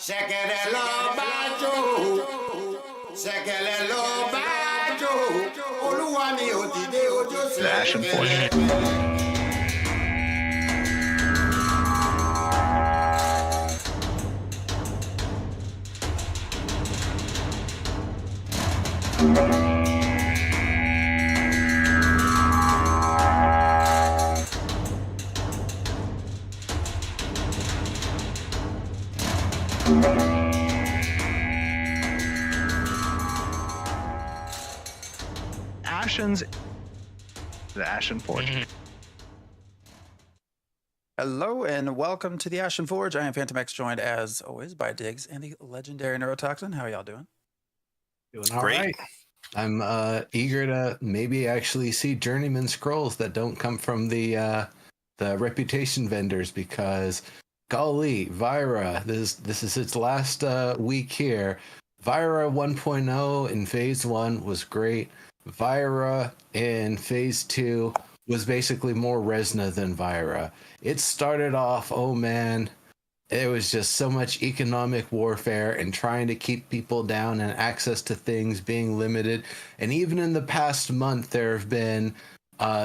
Ṣẹ̀kẹ̀rẹ̀ lọ bá jó, ṣẹ̀kẹ̀rẹ̀ lọ bá jó, olúwa mi ò dìde ojú ṣẹ̀kẹ̀rẹ̀. The Ashen Forge. Hello and welcome to the Ashen Forge. I am Phantom X, joined as always by Diggs and the legendary Neurotoxin. How are y'all doing? Doing all right. I'm eager to maybe actually see journeyman scrolls that don't come from the reputation vendors, because golly, Vira, this is its last week here. Vira 1.0 in phase 1 was great. Vira in phase 2 was basically more Resna than Vira. It started off, oh man, it was just so much economic warfare and trying to keep people down and access to things being limited. And even in the past month, there have been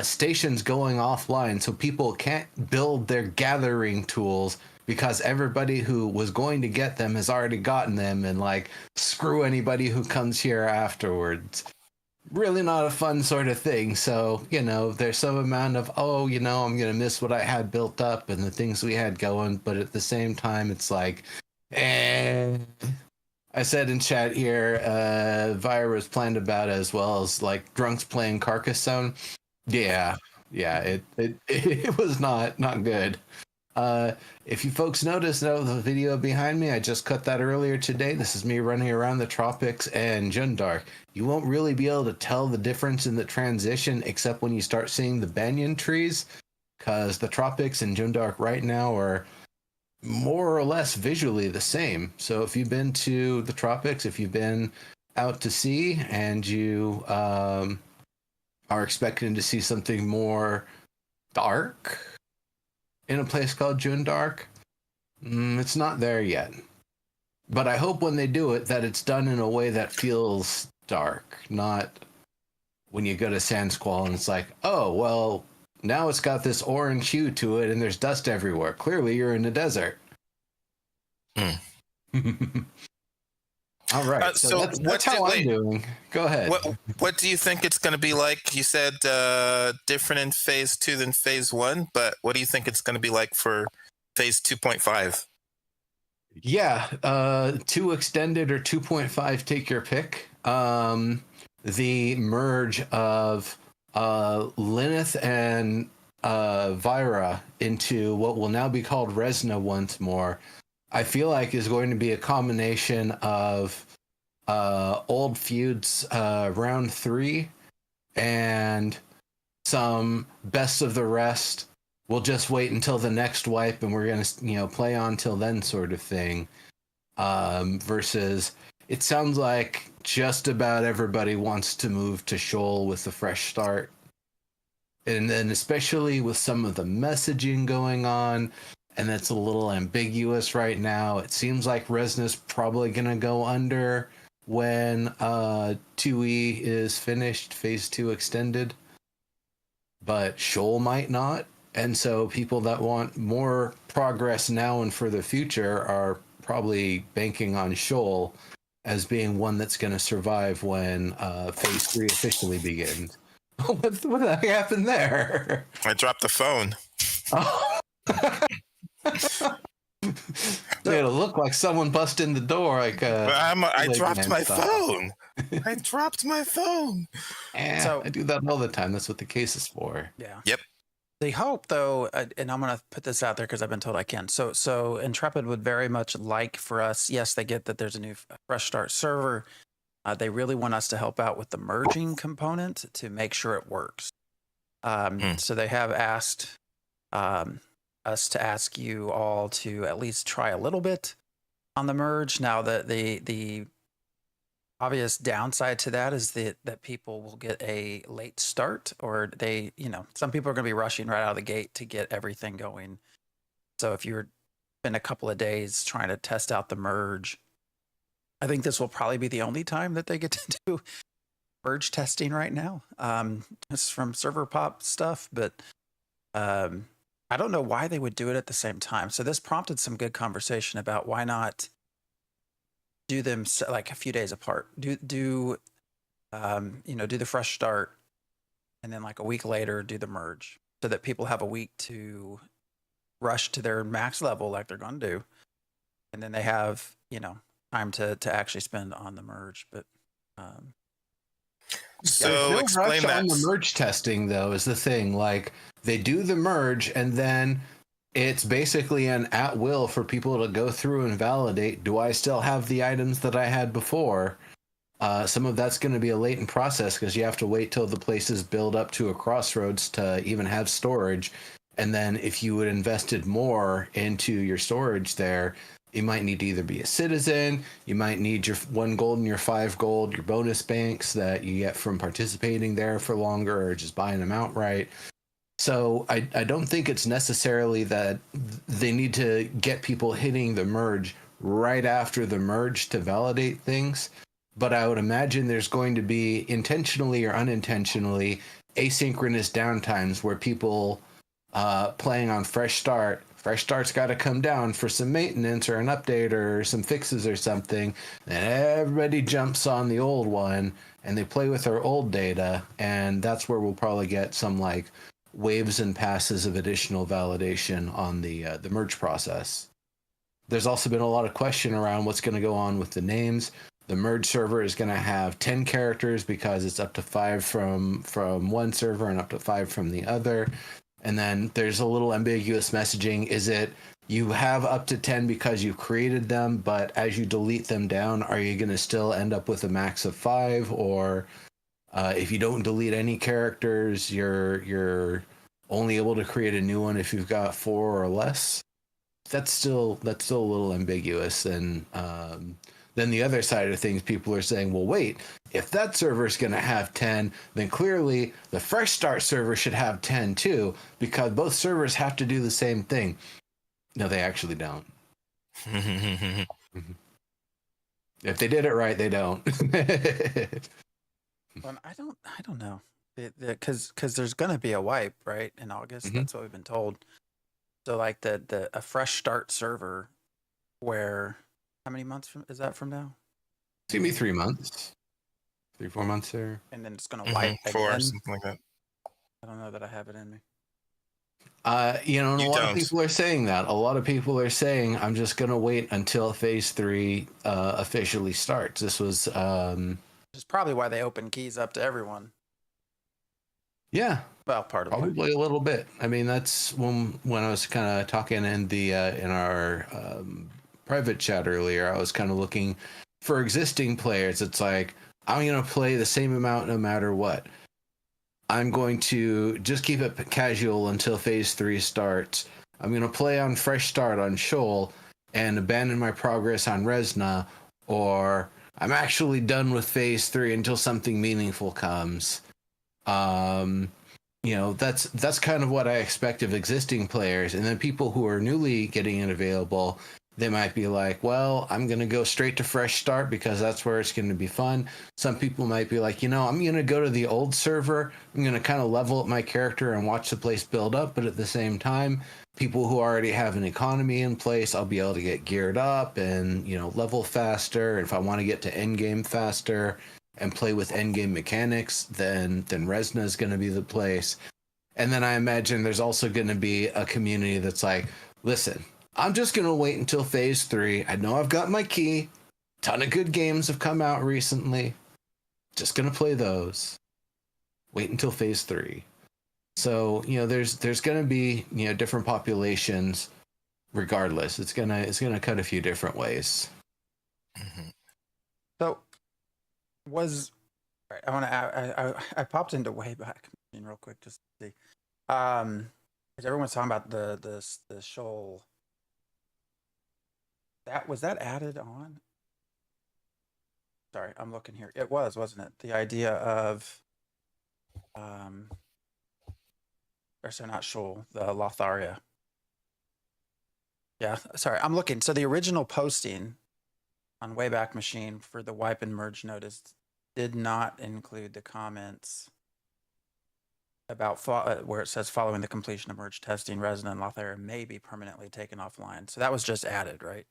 stations going offline, so people can't build their gathering tools because everybody who was going to get them has already gotten them, and like, screw anybody who comes here afterwards. Really not a fun sort of thing. So, you know, there's some amount of, oh, you know, I'm going to miss what I had built up and the things we had going. But at the same time, it's like, I said in chat here, Vira was planned about as well as like drunks playing Carcassonne. Yeah, it was not good. If you folks notice, though, the video behind me, I just cut that earlier today. This is me running around the tropics and Jundark. You won't really be able to tell the difference in the transition except when you start seeing the banyan trees, because the tropics and Jundark right now are more or less visually the same. So if you've been to the tropics, if you've been out to sea and you are expecting to see something more dark in a place called Jundark, it's not there yet. But I hope when they do it that it's done in a way that feels dark, not when you go to Sandsquall and it's like, oh, well, now it's got this orange hue to it and there's dust everywhere. Clearly you're in the desert. All right, so that's how I'm doing. Go ahead. What do you think it's going to be like? You said different in phase 2 than phase 1, but what do you think it's going to be like for phase 2.5? Yeah, 2 extended or 2.5, take your pick. The merge of Lyneth and Vira into what will now be called Resna once more, I feel like is going to be a combination of old feuds round 3 and some best of the rest. We'll just wait until the next wipe and we're going to, play on till then sort of thing. Versus, it sounds like just about everybody wants to move to Shoal with a fresh start. And then especially with some of the messaging going on, and that's a little ambiguous right now. It seems like Resna's probably going to go under when 2E is finished, phase 2 extended. But Shoal might not. And so people that want more progress now and for the future are probably banking on Shoal as being one that's going to survive when phase 3 officially begins. What the heck happened there? I dropped the phone. Oh. It'll look like someone busted in the door. Like I dropped my phone. I dropped my phone. So I do that all the time. That's what the case is for. Yeah. Yep. They hope, though, and I'm going to put this out there because I've been told I can. So Intrepid would very much like for us. Yes, they get that there's a new fresh start server. They really want us to help out with the merging component to make sure it works. So they have asked us to ask you all to at least try a little bit on the merge. Now, the obvious downside to that is that people will get a late start, or some people are going to be rushing right out of the gate to get everything going. So if you're spend a couple of days trying to test out the merge. I think this will probably be the only time that they get to do merge testing right now. It's from server pop stuff, but I don't know why they would do it at the same time. So this prompted some good conversation about why not do them like a few days apart. Do the fresh start, and then like a week later do the merge, so that people have a week to rush to their max level like they're going to do, and then they have time to actually spend on the merge. But so no explain rush that. on the merge testing, though, is the thing. Like, they do the merge, and then it's basically an at will for people to go through and validate. Do I still have the items that I had before? Some of that's going to be a latent process because you have to wait till the places build up to a crossroads to even have storage. And then if you would invested more into your storage there, you might need to either be a citizen, you might need your 1 gold and your 5 gold, your bonus banks that you get from participating there for longer or just buying them outright. So I don't think it's necessarily that they need to get people hitting the merge right after the merge to validate things. But I would imagine there's going to be, intentionally or unintentionally, asynchronous downtimes where people playing on Fresh Start's got to come down for some maintenance or an update or some fixes or something, and everybody jumps on the old one and they play with their old data, and that's where we'll probably get some like waves and passes of additional validation on the merge process. There's also been a lot of question around what's going to go on with the names. The merge server is going to have 10 characters because it's up to 5 from one server and up to 5 from the other. And then there's a little ambiguous messaging. Is it you have up to 10 because you created them, but as you delete them down, are you going to still end up with a max of 5? Or if you don't delete any characters, you're only able to create a new one if you've got 4 or less? That's still a little ambiguous. And then the other side of things, people are saying, well, wait, if that server is going to have 10, then clearly the Fresh Start server should have 10 too, because both servers have to do the same thing. No, they actually don't. If they did it right, they don't. Well, I don't know, because there's going to be a wipe, right, in August. That's what we've been told. So like a Fresh Start server, where how many months is that from now? It's gonna be 3 months, 3-4 months there, and then it's gonna wipe 4 again. something like that. I don't know that I have it in me. And a lot of people are saying that. A lot of people are saying, I'm just going to wait until Phase 3 officially starts. This was... Which is probably why they opened keys up to everyone. Yeah. Well, probably a little bit. I mean, that's when I was kind of talking in the in our private chat earlier, I was kind of looking for existing players. It's like, I'm going to play the same amount no matter what. I'm going to just keep it casual until Phase 3 starts. I'm going to play on Fresh Start on Shoal and abandon my progress on Resna, or I'm actually done with Phase 3 until something meaningful comes. That's kind of what I expect of existing players. And then people who are newly getting it available, they might be like, well, I'm going to go straight to Fresh Start because that's where it's going to be fun. Some people might be like, I'm going to go to the old server. I'm going to kind of level up my character and watch the place build up. But at the same time, people who already have an economy in place, I'll be able to get geared up and, level faster. If I want to get to endgame faster and play with endgame mechanics, then Resna is going to be the place. And then I imagine there's also going to be a community that's like, listen, I'm just going to wait until Phase 3. I know I've got my key. Ton of good games have come out recently. Just going to play those. Wait until Phase 3. So, there's going to be, different populations regardless. It's going to cut a few different ways. Mm-hmm. So I popped into Wayback Machine real quick just to see. Because everyone's talking about the shoal. Was that added on? Sorry, I'm looking here. It was, wasn't it? The idea of or so not shoal, the Lotharia. Yeah, sorry, I'm looking. So the original posting on Wayback Machine for the wipe and merge notice did not include the comments about where it says following the completion of merge testing, resident Lothair may be permanently taken offline. So that was just added, right?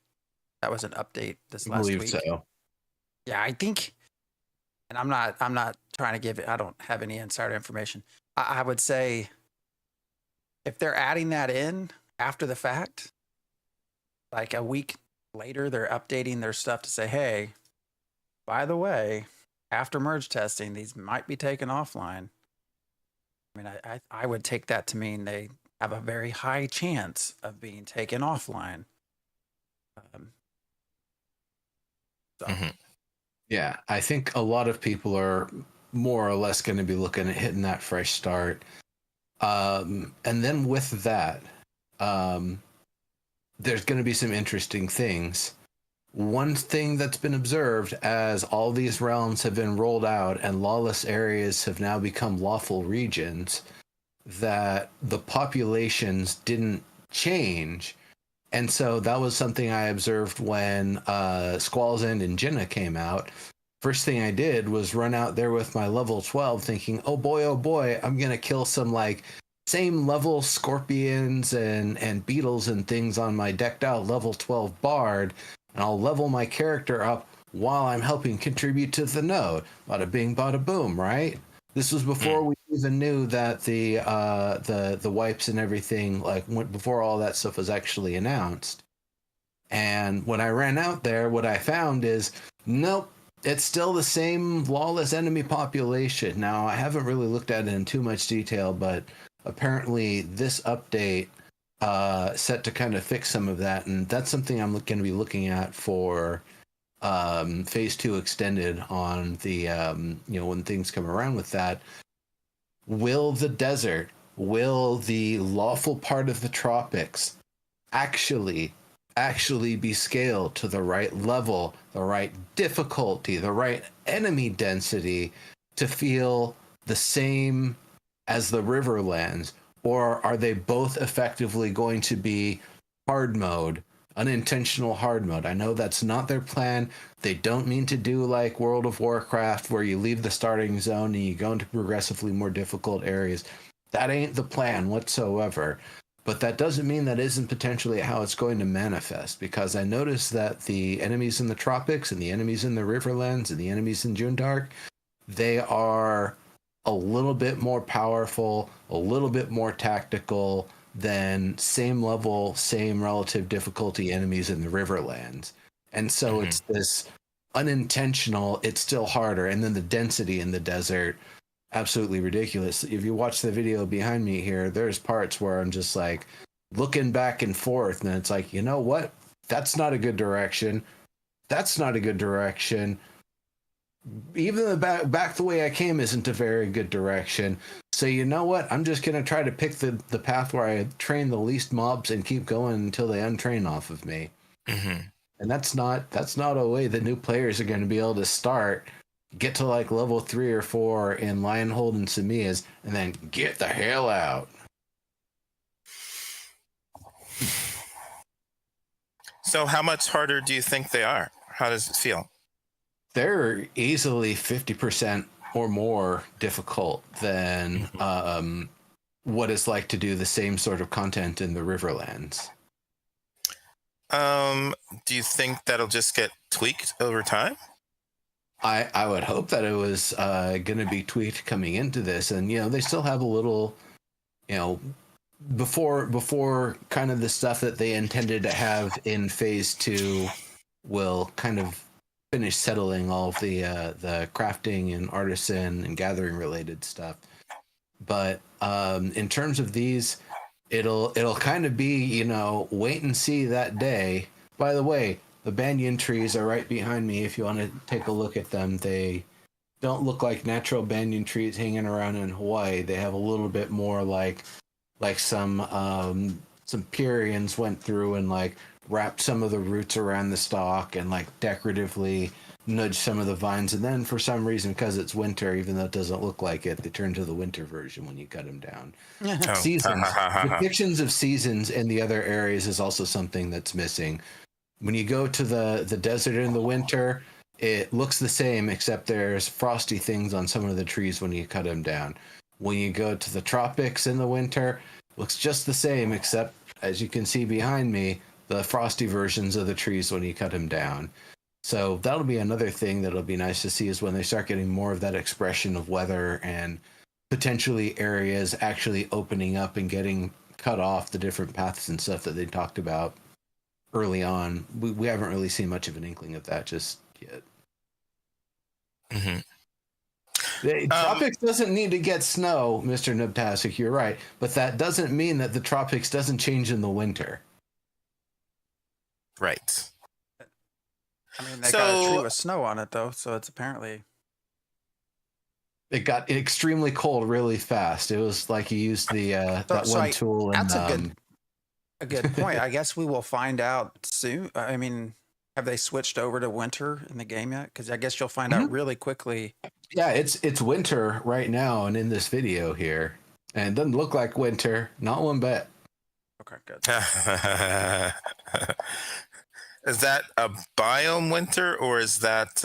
That was an update this I last believe week. so. Yeah, I think, and I'm not trying to give it. I don't have any insider information. I would say if they're adding that in after the fact, like a week later, they're updating their stuff to say, hey, by the way, after merge testing, these might be taken offline. I mean, I would take that to mean they have a very high chance of being taken offline. So. Yeah, I think a lot of people are more or less going to be looking at hitting that fresh start. And then with that, there's going to be some interesting things. One thing that's been observed as all these realms have been rolled out and lawless areas have now become lawful regions, that the populations didn't change. And so that was something I observed when Squall's End and Jinnah came out. First thing I did was run out there with my level 12 thinking, oh boy, I'm going to kill some like same level scorpions and beetles and things on my decked out level 12 bard. And I'll level my character up while I'm helping contribute to the node. Bada bing, bada boom, right? This was before we even knew that the wipes and everything, like before all that stuff was actually announced. And when I ran out there, what I found is, nope, it's still the same lawless enemy population. Now, I haven't really looked at it in too much detail, but apparently this update set to kind of fix some of that, and that's something I'm going to be looking at for phase 2 extended on the when things come around with that. Will the desert, will the lawful part of the tropics actually be scaled to the right level, the right difficulty, the right enemy density to feel the same as the Riverlands? Or are they both effectively going to be hard mode, unintentional hard mode? I know that's not their plan. They don't mean to do like World of Warcraft where you leave the starting zone and you go into progressively more difficult areas. That ain't the plan whatsoever. But that doesn't mean that isn't potentially how it's going to manifest, because I noticed that the enemies in the tropics and the enemies in the Riverlands and the enemies in Jundark, they are a little bit more powerful, a little bit more tactical than same level, same relative difficulty enemies in the Riverlands. And so it's this unintentional, it's still harder. And then the density in the desert, absolutely ridiculous. If you watch the video behind me here, there's parts where I'm just like looking back and forth, and it's like, you know what? That's not a good direction. That's not a good direction. Even the back the way I came isn't a very good direction. So you know what? I'm just going to try to pick the path where I train the least mobs and keep going until they untrain off of me. And that's not a way that new players are going to be able to start, get to like level 3 or 4 in Lionhold and Samias, and then get the hell out. So how much harder do you think they are? How does it feel? They're easily 50% or more difficult than what it's like to do the same sort of content in the Riverlands. Do you think that'll just get tweaked over time? I would hope that it was going to be tweaked coming into this, and they still have a little, before kind of the stuff that they intended to have in phase 2 will kind of finish settling all of the crafting and artisan and gathering related stuff. But in terms of these, it'll kind of be wait and see that day. By the way, the banyan trees are right behind me if you want to take a look at them. They don't look like natural banyan trees hanging around in Hawaii. They have a little bit more like some Purians went through and like wrapped some of the roots around the stalk and like decoratively nudge some of the vines, and then for some reason, because it's winter, even though it doesn't look like it, they turn to the winter version when you cut them down. Oh. Seasons, depictions of seasons in the other areas is also something that's missing. When you go to the desert in the winter, it looks the same, except there's frosty things on some of the trees when you cut them down. When you go to the tropics in the winter, it looks just the same, except, as you can see behind me, the frosty versions of the trees when you cut them down. So that'll be another thing that'll be nice to see, is when they start getting more of that expression of weather and potentially areas actually opening up and getting cut off, the different paths and stuff that they talked about early on. We haven't really seen much of an inkling of that just yet. Mm-hmm. The tropics doesn't need to get snow, Mr. Nubtastic, you're right, but that doesn't mean that the tropics doesn't change in the winter. Right. I mean, they got a tree with snow on it, though, so it's apparently... It got extremely cold really fast. It was like you used the tool. That's a good point. I guess we will find out soon. I mean, have they switched over to winter in the game yet? Because I guess you'll find out really quickly. Yeah, it's winter right now, and in this video here, and it doesn't look like winter, not one bit. Okay, good. Is that a biome winter, or is that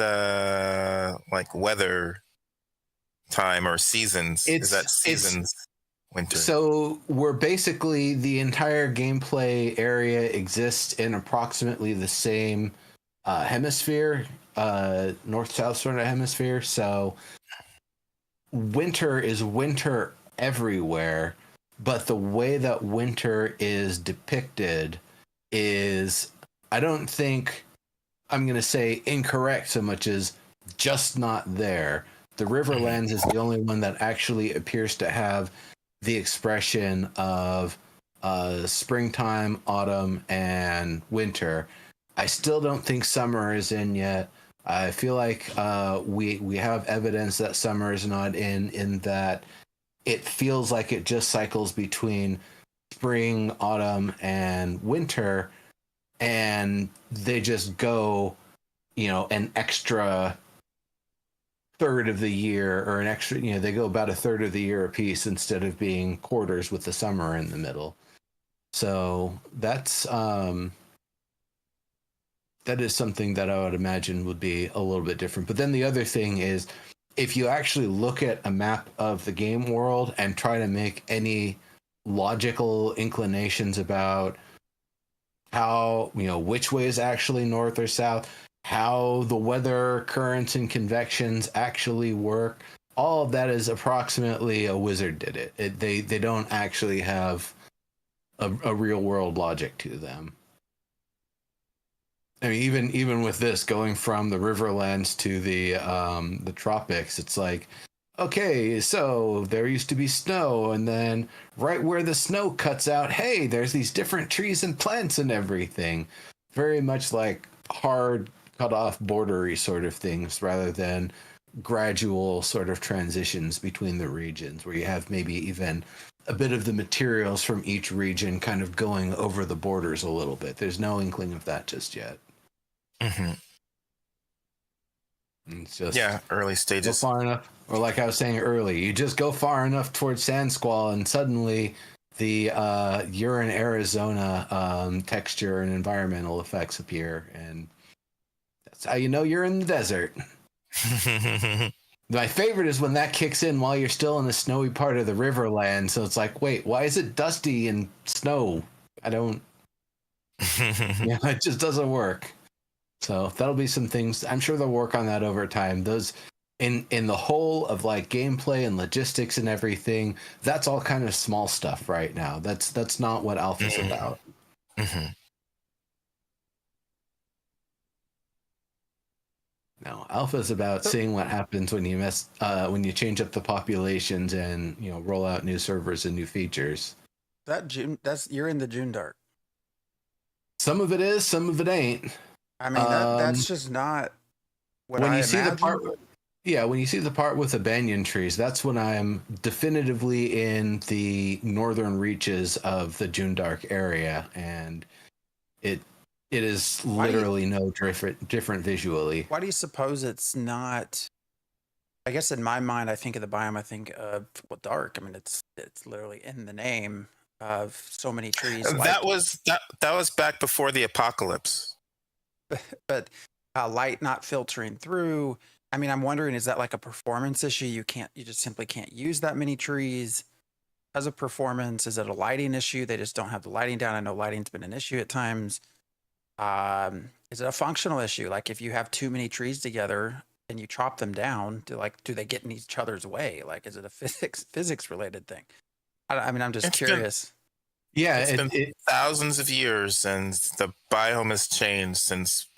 like weather time or seasons? Is that seasons winter? So we're basically, the entire gameplay area exists in approximately the same hemisphere, north-south sort of hemisphere. So winter is winter everywhere, but the way that winter is depicted is, I don't think I'm going to say incorrect so much as just not there. The Riverlands is the only one that actually appears to have the expression of springtime, autumn, and winter. I still don't think summer is in yet. I feel like we have evidence that summer is not in that it feels like it just cycles between spring, autumn, and winter, and they just go, an extra third of the year, or an extra, they go about a third of the year apiece instead of being quarters with the summer in the middle. So that's that is something that I would imagine would be a little bit different. But then the other thing is, if you actually look at a map of the game world and try to make any logical inclinations about how, which way is actually north or south, how the weather currents and convections actually work, all of that is approximately a wizard did it. They don't actually have a real world logic to them. I mean, even with this, going from the Riverlands to the tropics, it's like, okay, so there used to be snow, and then right where the snow cuts out, hey, there's these different trees and plants and everything. Very much like hard cut off bordery sort of things, rather than gradual sort of transitions between the regions, where you have maybe even a bit of the materials from each region kind of going over the borders a little bit. There's no inkling of that just yet. Mm-hmm. It's just early stages. Go far enough, or like I was saying earlier, you just go far enough towards Sand Squall, and suddenly the you're in Arizona texture and environmental effects appear, and that's how you know you're in the desert. My favorite is when that kicks in while you're still in the snowy part of the Riverland. So it's like, wait, why is it dusty and snow? I don't. It just doesn't work. So that'll be some things. I'm sure they'll work on that over time. Those in the whole of like gameplay and logistics and everything, that's all kind of small stuff right now. That's not what Alpha's about. Mm-hmm. No, Alpha's about seeing what happens when you change up the populations and roll out new servers and new features. You're in the Jundark. Some of it is, some of it ain't. I mean, that's just not what when I you see imagine. the part. Yeah, when you see the part with the banyan trees, that's when I'm definitively in the northern reaches of the Jundark area, and It is literally no different visually. Why do you suppose it's not? I guess in my mind, I think of the biome. I think of dark. I mean, it's literally in the name of so many trees. That was back before the apocalypse. But light not filtering through. I mean, I'm wondering, is that like a performance issue? You just simply can't use that many trees as a performance. Is it a lighting issue? They just don't have the lighting down. I know lighting's been an issue at times. Is it a functional issue? Like if you have too many trees together and you chop them down, do they get in each other's way? Like, is it a physics related thing? I mean, I'm just curious. It's been thousands of years, and the biome has changed since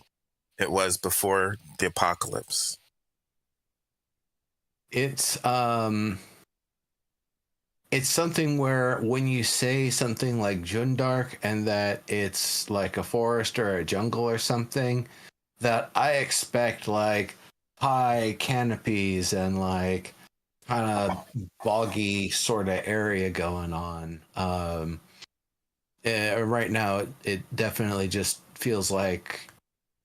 it was before the apocalypse. It's something where when you say something like Jundark and that it's like a forest or a jungle or something, that I expect like high canopies and like kind of boggy sort of area going on. Right now, it definitely just feels like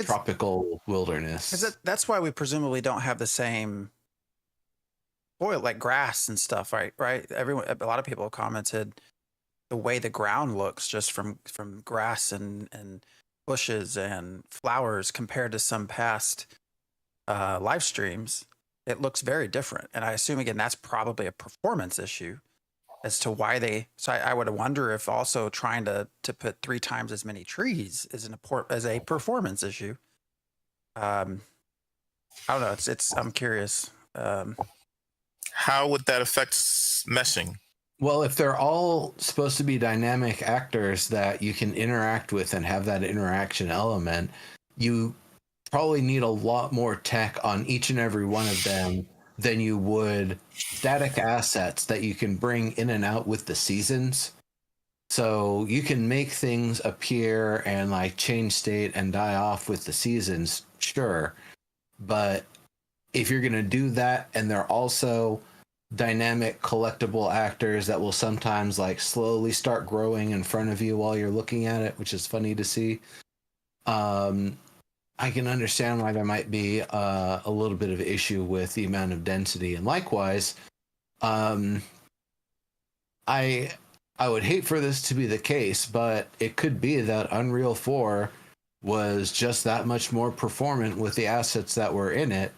tropical wilderness. That's why we presumably don't have the same soil, like grass and stuff, right? A lot of people have commented the way the ground looks just from grass and bushes and flowers compared to some past live streams. It looks very different, and I assume again that's probably a performance issue as to why they. So I would wonder if also trying to put 3 times as many trees is a performance issue. I don't know. I'm curious. How would that affect meshing? Well, if they're all supposed to be dynamic actors that you can interact with and have that interaction element, you probably need a lot more tech on each and every one of them than you would static assets that you can bring in and out with the seasons. So you can make things appear and like change state and die off with the seasons, sure. But if you're going to do that and they're also dynamic collectible actors that will sometimes like slowly start growing in front of you while you're looking at it, which is funny to see. I can understand why there might be a little bit of issue with the amount of density. And likewise, I would hate for this to be the case, but it could be that Unreal 4 was just that much more performant with the assets that were in it,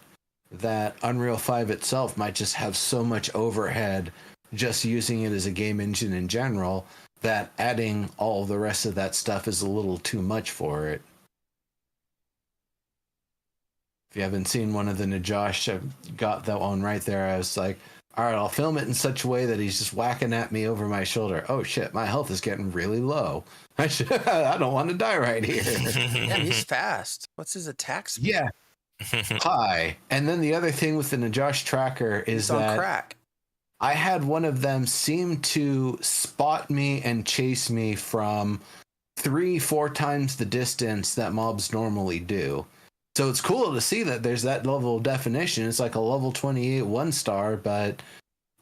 that Unreal 5 itself might just have so much overhead just using it as a game engine in general that adding all the rest of that stuff is a little too much for it. If you haven't seen one of the Najosh, I've got that one right there. I was like, all right, I'll film it in such a way that he's just whacking at me over my shoulder. Oh shit, my health is getting really low. I don't want to die right here. Yeah, he's fast. What's his attack speed? Yeah. High. And then the other thing with the Najosh tracker is that on crack. I had one of them seem to spot me and chase me from 3-4 times the distance that mobs normally do. So it's cool to see that there's that level of definition. It's like a level 28 1-star, but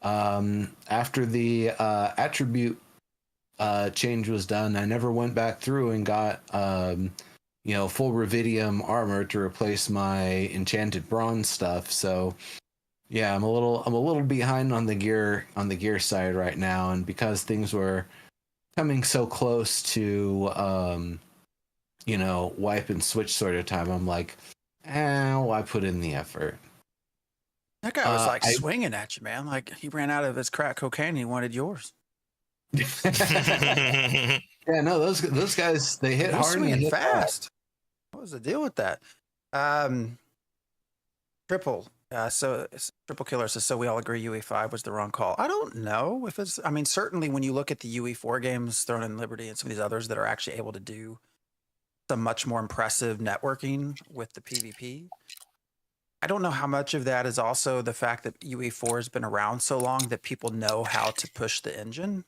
after the attribute change was done, I never went back through and got full rubidium armor to replace my enchanted bronze stuff. So yeah, I'm a little behind on the gear side right now, and because things were coming so close to wipe and switch sort of time, I'm like, why put in the effort? That guy was swinging at you, man. Like he ran out of his crack cocaine and he wanted yours. Yeah, no, those guys, they hit hard and hit fast. What was the deal with that? Triple Killer says, so we all agree UE5 was the wrong call. I don't know if it's, I mean, certainly when you look at the UE4 games, Throne and Liberty and some of these others that are actually able to do some much more impressive networking with the PvP. I don't know how much of that is also the fact that UE4 has been around so long that people know how to push the engine,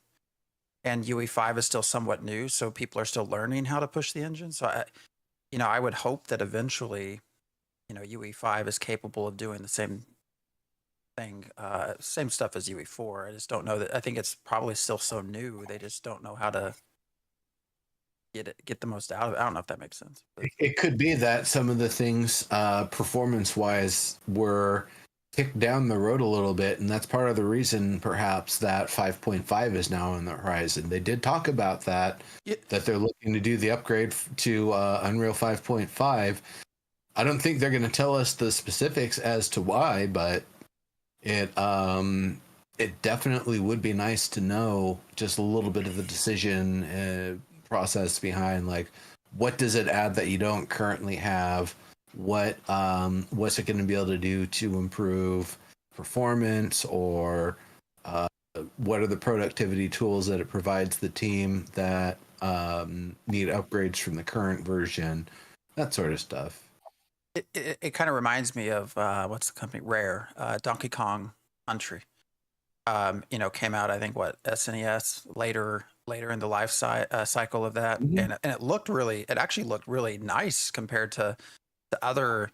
and UE5 is still somewhat new, so people are still learning how to push the engine. So I would hope that eventually, UE5 is capable of doing the same thing, same stuff as UE4. I just don't know that. I think it's probably still so new. They just don't know how to get the most out of it. I don't know if that makes sense. But. It could be that some of the things performance wise were kicked down the road a little bit, and that's part of the reason perhaps that 5.5 is now on the horizon. They did talk about that, that they're looking to do the upgrade to Unreal 5.5. I don't think they're going to tell us the specifics as to why, but it definitely would be nice to know just a little bit of the decision process behind, like, what does it add that you don't currently have? What's it going to be able to do to improve performance, or what are the productivity tools that it provides the team that need upgrades from the current version? That sort of stuff. It kind of reminds me of what's the company, Rare, Donkey Kong Country. Came out, I think, SNES later in the life cycle of that, and it actually looked really nice compared to the other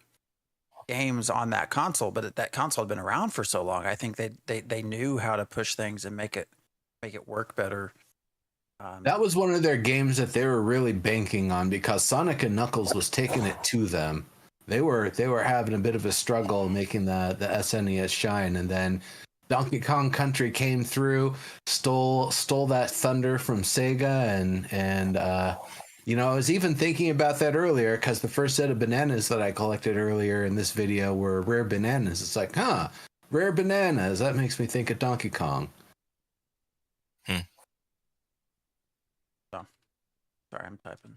games on that console. But that console had been around for so long, I think they knew how to push things and make it work better. That was one of their games that they were really banking on, because Sonic and Knuckles was taking it to them. They were having a bit of a struggle making the SNES shine, and then Donkey Kong Country came through, stole that thunder from Sega, and I was even thinking about that earlier, because the first set of bananas that I collected earlier in this video were rare bananas. It's like, rare bananas. That makes me think of Donkey Kong. Oh, sorry, I'm typing.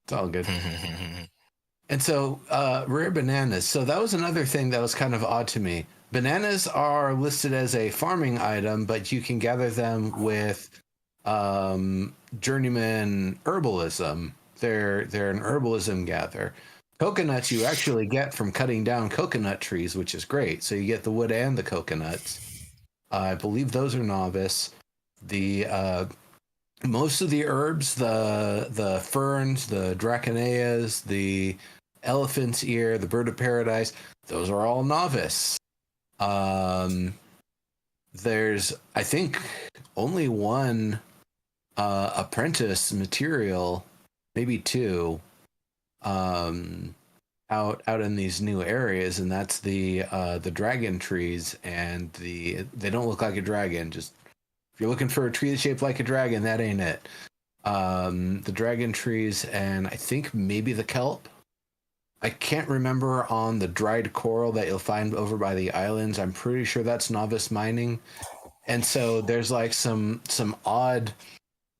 It's all good. And so, rare bananas. So that was another thing that was kind of odd to me. Bananas are listed as a farming item, but you can gather them with journeyman herbalism. They're an herbalism gather. Coconuts you actually get from cutting down coconut trees, which is great. So you get the wood and the coconuts. I believe those are novice. The most of the herbs, the ferns, the draconeas, the elephant's ear, the bird of paradise, those are all novice. There's, I think, only one apprentice material, maybe two, out in these new areas, and that's the dragon trees, and they don't look like a dragon. Just if you're looking for a tree shaped like a dragon, that ain't it. The dragon trees, and I think maybe the kelp. I can't remember on the dried coral that you'll find over by the islands. I'm pretty sure that's novice mining. And so there's like some odd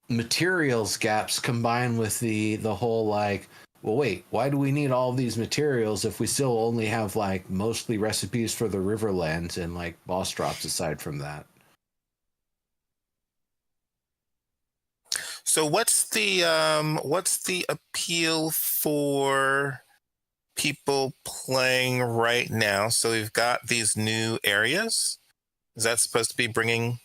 materials gaps combined with the whole, like, well, wait, why do we need all these materials if we still only have like mostly recipes for the Riverlands and like boss drops aside from that? So what's the appeal for people playing right now? So we've got these new areas. Is that supposed to be bringing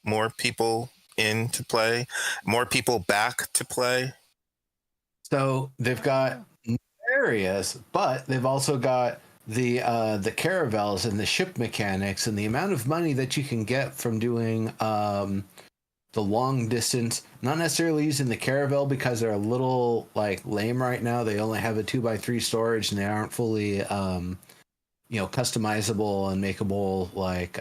more people in to play, more people back to play? So they've got areas, but they've also got the caravels and the ship mechanics, and the amount of money that you can get from doing the long distance, not necessarily using the caravel because they're a little like lame right now. They only have a 2x3 storage, and they aren't fully customizable and makeable like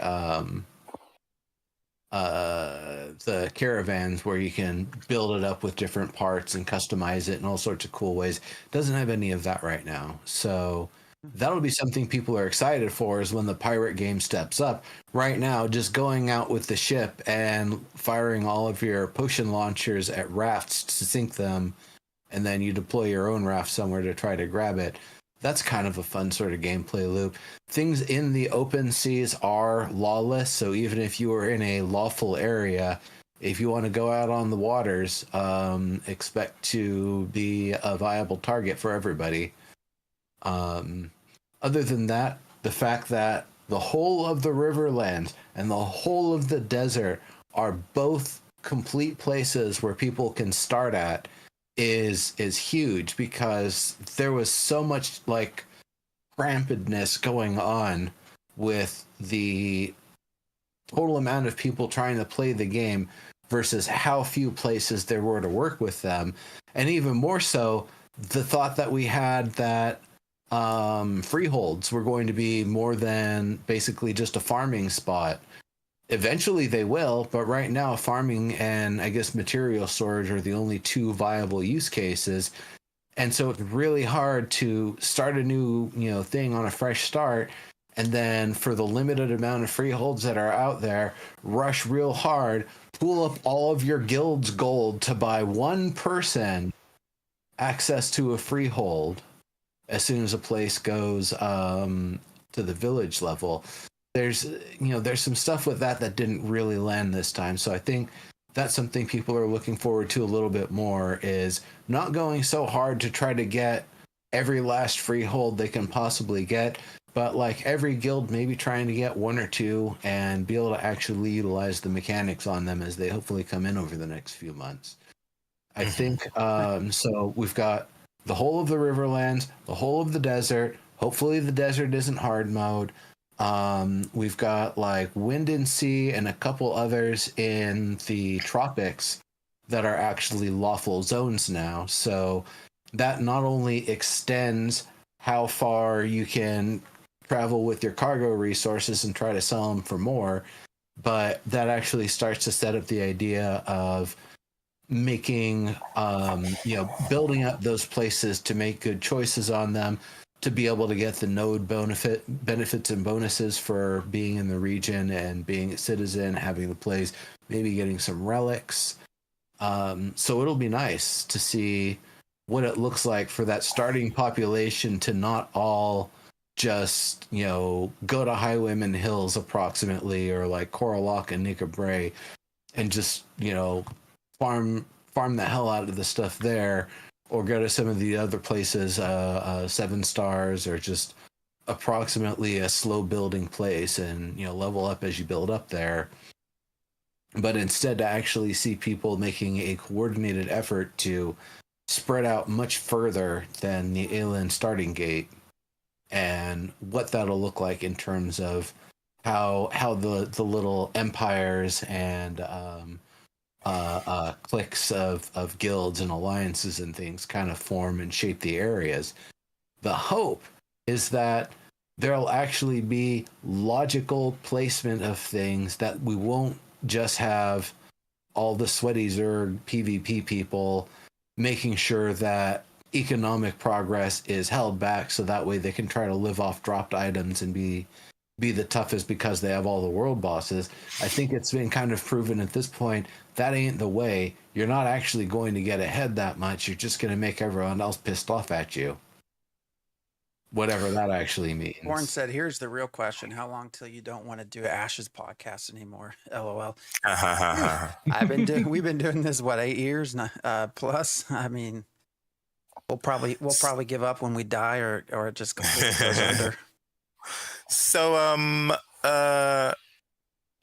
the caravans, where you can build it up with different parts and customize it in all sorts of cool ways. It doesn't have any of that right now. So that'll be something people are excited for, is when the pirate game steps up. Right now, just going out with the ship and firing all of your potion launchers at rafts to sink them, and then you deploy your own raft somewhere to try to grab it. That's kind of a fun sort of gameplay loop. Things in the open seas are lawless, so even if you are in a lawful area, if you want to go out on the waters, expect to be a viable target for everybody. Other than that, the fact that the whole of the Riverlands and the whole of the desert are both complete places where people can start at is huge, because there was so much like crampedness going on with the total amount of people trying to play the game, versus how few places there were to work with them. And even more so, the thought that we had that freeholds were going to be more than basically just a farming spot. Eventually they will, but right now farming and I guess material storage are the only two viable use cases. And so it's really hard to start a new, thing on a fresh start. And then for the limited amount of freeholds that are out there, rush real hard, pool up all of your guild's gold to buy one person access to a freehold as soon as a place goes to the village level. There's some stuff with that didn't really land this time. So I think that's something people are looking forward to a little bit more, is not going so hard to try to get every last freehold they can possibly get, but like every guild maybe trying to get one or two and be able to actually utilize the mechanics on them as they hopefully come in over the next few months. I think so we've got the whole of the Riverlands, the whole of the desert. Hopefully the desert isn't hard mode. We've got like Wind and Sea and a couple others in the tropics that are actually lawful zones now. So that not only extends how far you can travel with your cargo resources and try to sell them for more, but that actually starts to set up the idea of making, building up those places to make good choices on them, to be able to get the node benefits and bonuses for being in the region and being a citizen, having the place, maybe getting some relics. So it'll be nice to see what it looks like for that starting population to not all just, go to Highwayman Hills approximately, or like Coralock and Nika Bray, and just, farm the hell out of the stuff there, or go to some of the other places, 7 stars, or just approximately a slow building place, and level up as you build up there. But instead to actually see people making a coordinated effort to spread out much further than the Aelan starting gate, and what that'll look like in terms of how the little empires and cliques of guilds and alliances and things kind of form and shape the areas. The hope is that there'll actually be logical placement of things, that we won't just have all the sweaty Zerg PvP people making sure that economic progress is held back so that way they can try to live off dropped items and be the toughest because they have all the world bosses. I think it's been kind of proven at this point that ain't the way. You're not actually going to get ahead that much. You're just going to make everyone else pissed off at you. Whatever that actually means. Warren said, here's the real question. How long till you don't want to do Ash's podcast anymore? LOL. We've been doing this, 8 years plus? I mean, we'll probably give up when we die, or it just completely goes under. So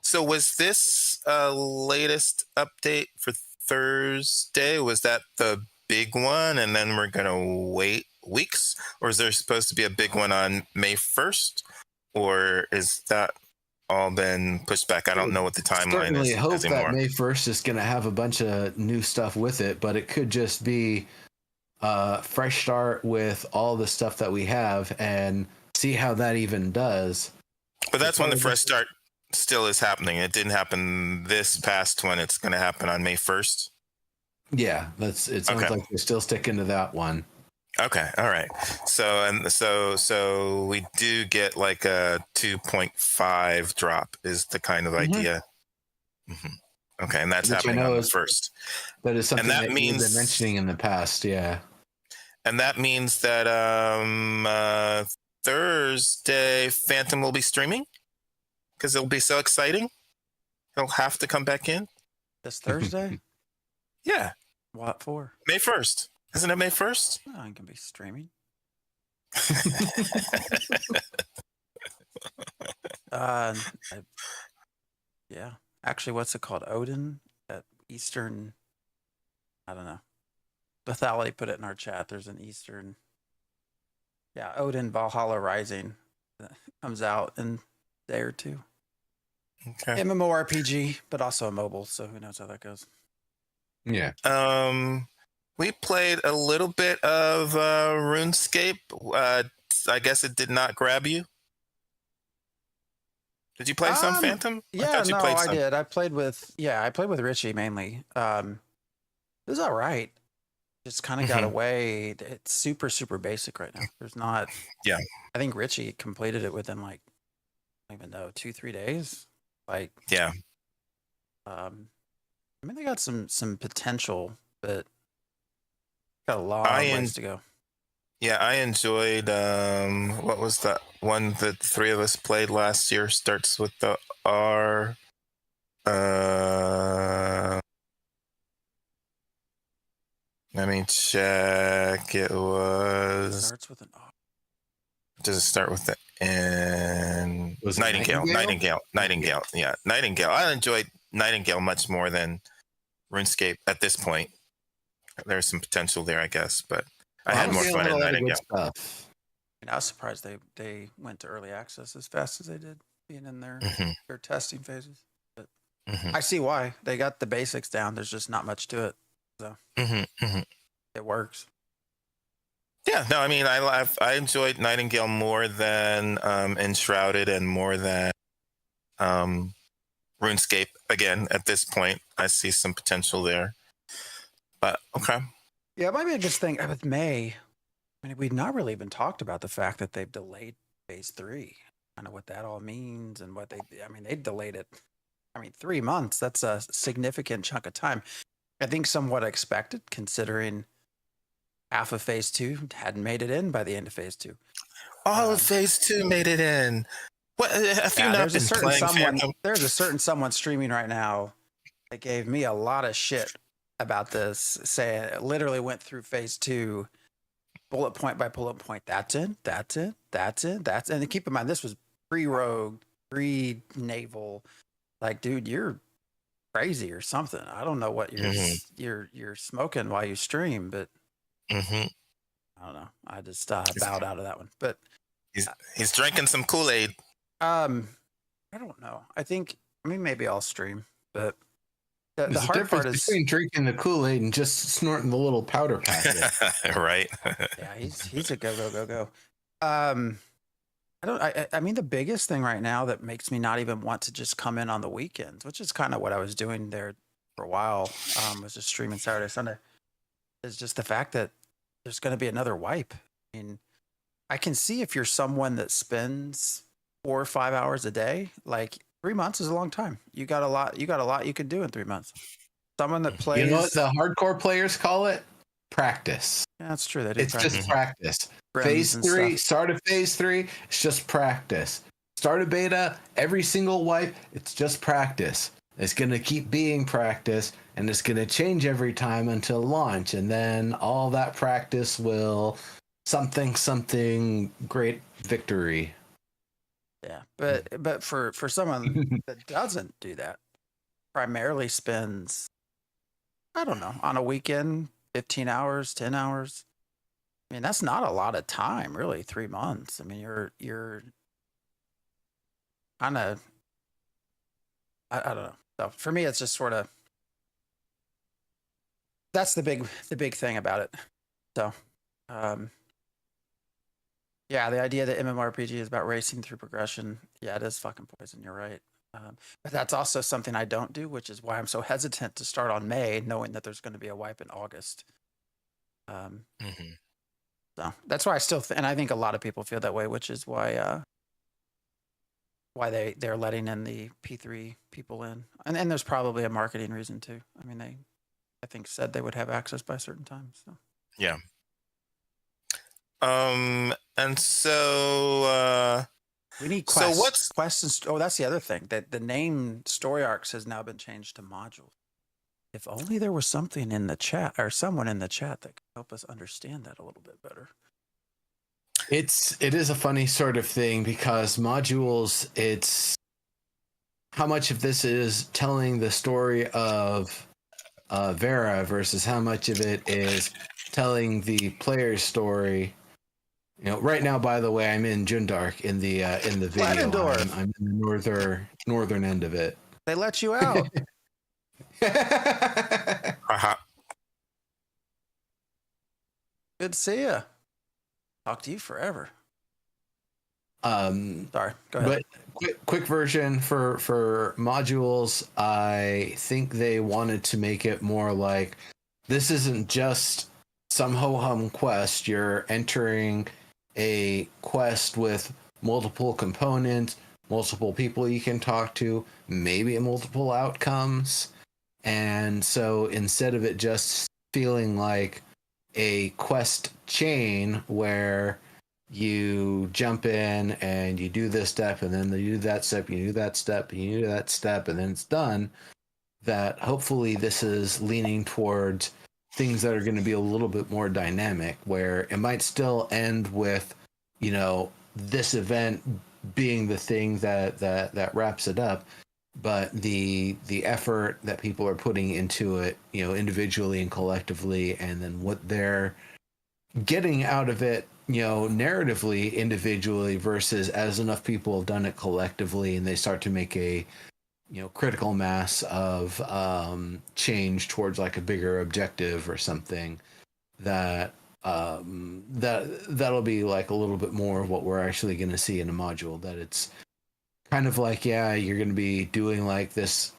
so was this latest update for Thursday? Was that the big one, and then we're gonna wait weeks, or is there supposed to be a big one on May 1st, or is that all been pushed back? I don't know what the timeline is. I hope that May 1st is going to have a bunch of new stuff with it, but it could just be fresh start with all the stuff that we have and see how that even does. But that's when the fresh start still is happening. It didn't happen this past one. It's going to happen on May 1st. Yeah, it sounds like they're still sticking to that one. Okay, all right. So we do get like a 2.5 drop is the kind of idea. Mm-hmm. Okay, and that's happening on the 1st. That is something that you've been mentioning in the past, yeah. And that means that Thursday Phantom will be streaming because it'll be so exciting. He'll have to come back in. This Thursday? Yeah. What for? May 1st. Isn't it May 1st? Oh, I can be streaming. Yeah. Actually, what's it called? Odin? At Eastern... I don't know. Lethality put it in our chat. There's an Eastern... Yeah, Odin Valhalla Rising that comes out in a day or two. Okay. MMORPG, but also a mobile. So who knows how that goes? Yeah. We played a little bit of RuneScape. I guess it did not grab you. Did you play some, Phantom? I Yeah, thought you no, played I some. did. I played with Richie mainly. It was all right. Just kind of got away. It's super, super basic right now. There's not. Yeah. I think Richie completed it within like, I don't even know, 2-3 days. Like, Yeah. I mean, they got some potential, but got a long ways to go. Yeah, I enjoyed what was that one that the three of us played last year? Starts with the R. Let me check. It was. Starts with an R. Does it start with the N? Was it Nightingale. Nightingale? Nightingale. Yeah, Nightingale. I enjoyed Nightingale much more than RuneScape at this point. There's some potential there, I guess, but I had more fun in Nightingale. Stuff. I was surprised they went to early access as fast as they did, being in their testing phases. But I see why. They got the basics down. There's just not much to it, so it works. Yeah, no, I mean, I enjoyed Nightingale more than Enshrouded and more than RuneScape. Again, at this point, I see some potential there. But okay. Yeah, my biggest thing with May, I mean, we've not really even talked about the fact that they've delayed phase 3. I know what that all means and what they delayed it. 3 months, that's a significant chunk of time. I think somewhat expected considering half of phase 2 hadn't made it in by the end of phase 2. All of phase 2 made it in. What have you not been playing Phantom? There's a certain someone streaming right now that gave me a lot of shit about this, saying it literally went through phase 2 bullet point by bullet point. That's it. And keep in mind, this was pre-rogue, pre-naval. Like, dude, you're crazy or something. I don't know what you're smoking while you stream, but I don't know. I just bowed out of that one. But he's drinking some Kool-Aid. I don't know. I think maybe I'll stream, but the hard part is between drinking the Kool-Aid and just snorting the little powder packet. Right. Yeah, he's a go. I mean, the biggest thing right now that makes me not even want to just come in on the weekends, which is kind of what I was doing there for a while, was just streaming Saturday, Sunday, is just the fact that there's going to be another wipe. I mean, I can see if you're someone that spends 4 or 5 hours a day, like 3 months is a long time. You got a lot you can do in 3 months. Someone that plays. You know what the hardcore players call it? Practice. Yeah, that's true. It's just practice. Phase 3, start of phase 3, it's just practice. Start of beta, every single wipe, it's just practice. It's going to keep being practice, and it's going to change every time until launch. And then all that practice will something great victory. Yeah, but for someone that doesn't do that, primarily spends, I don't know, on a weekend, 15 hours, 10 hours. I mean, that's not a lot of time, really. 3 months. I mean, you're kind of, I don't know. So for me, it's just sort of, that's the big thing about it. So, yeah, the idea that MMORPG is about racing through progression, yeah, it is fucking poison. You're right. But that's also something I don't do, which is why I'm so hesitant to start on May, knowing that there's going to be a wipe in August. So that's why I still, and I think a lot of people feel that way, which is why they're letting in the P3 people in, and there's probably a marketing reason too. I mean, I think said they would have access by certain times. So. Yeah. And so we need quests. So what's questions? Oh, that's the other thing. That the name Story Arcs has now been changed to modules. If only there was something in the chat or someone in the chat that could help us understand that a little bit better. It is a funny sort of thing because modules, it's how much of this is telling the story of Vera versus how much of it is telling the player's story. Right now, by the way, I'm in Jundark in the video. Gladendorf. I'm in the northern end of it. They let you out. Haha. Good to see you. Talk to you forever. Sorry, go ahead. But quick version for modules. I think they wanted to make it more like this isn't just some ho-hum quest. You're entering a quest with multiple components, multiple people you can talk to, maybe multiple outcomes. And so instead of it just feeling like a quest chain where you jump in and you do this step and then you do that step, you do that step, and you do that step, and then it's done, that hopefully this is leaning towards things that are going to be a little bit more dynamic, where it might still end with, this event being the thing that wraps it up, but the effort that people are putting into it, individually and collectively, and then what they're getting out of it, narratively, individually, versus as enough people have done it collectively and they start to make a, critical mass of change towards like a bigger objective or something, that'll be like a little bit more of what we're actually going to see in a module. That it's kind of like, you're going to be doing like this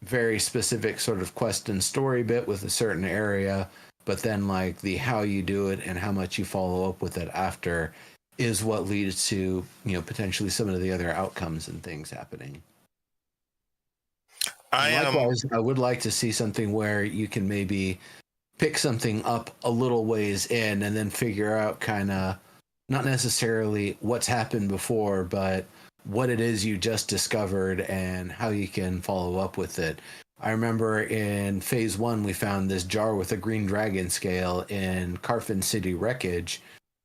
very specific sort of quest and story bit with a certain area, but then like the how you do it and how much you follow up with it after is what leads to, potentially some of the other outcomes and things happening. Likewise, I would like to see something where you can maybe pick something up a little ways in and then figure out kind of not necessarily what's happened before, but what it is you just discovered and how you can follow up with it. I remember in phase 1, we found this jar with a green dragon scale in Carfin City Wreckage,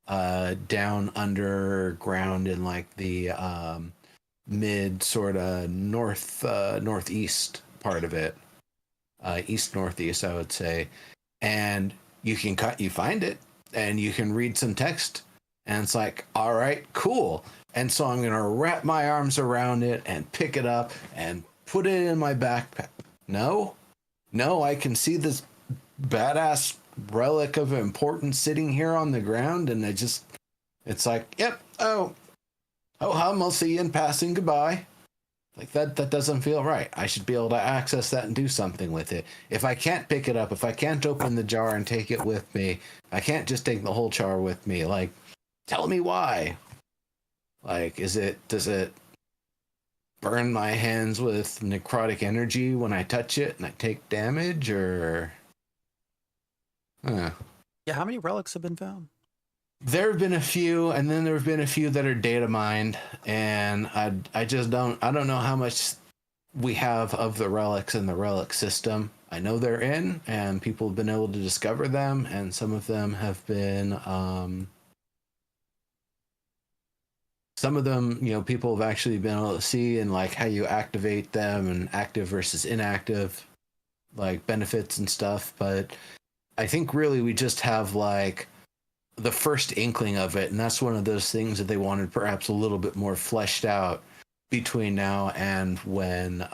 down underground in like the mid sort of northeast part of it, east northeast, I would say. And you find it and you can read some text, and it's like, all right, cool. And so I'm gonna wrap my arms around it and pick it up and put it in my backpack. No, I can see this badass relic of importance sitting here on the ground, and it's like, yep, I'll see you in passing, goodbye. Like that doesn't feel right. I should be able to access that and do something with it. If I can't pick it up, if I can't open the jar and take it with me, I can't just take the whole jar with me. Like, tell me why. Like, does it burn my hands with necrotic energy when I touch it and I take damage, or Yeah, how many relics have been found? There have been a few, and then there have been a few that are data mined, and I don't know how much we have of the relics in the relic system. I know they're in, and people have been able to discover them, and some of them have been some of them, people have actually been able to see and like how you activate them and active versus inactive, like benefits and stuff. But I think really we just have like the first inkling of it, and that's one of those things that they wanted perhaps a little bit more fleshed out between now and when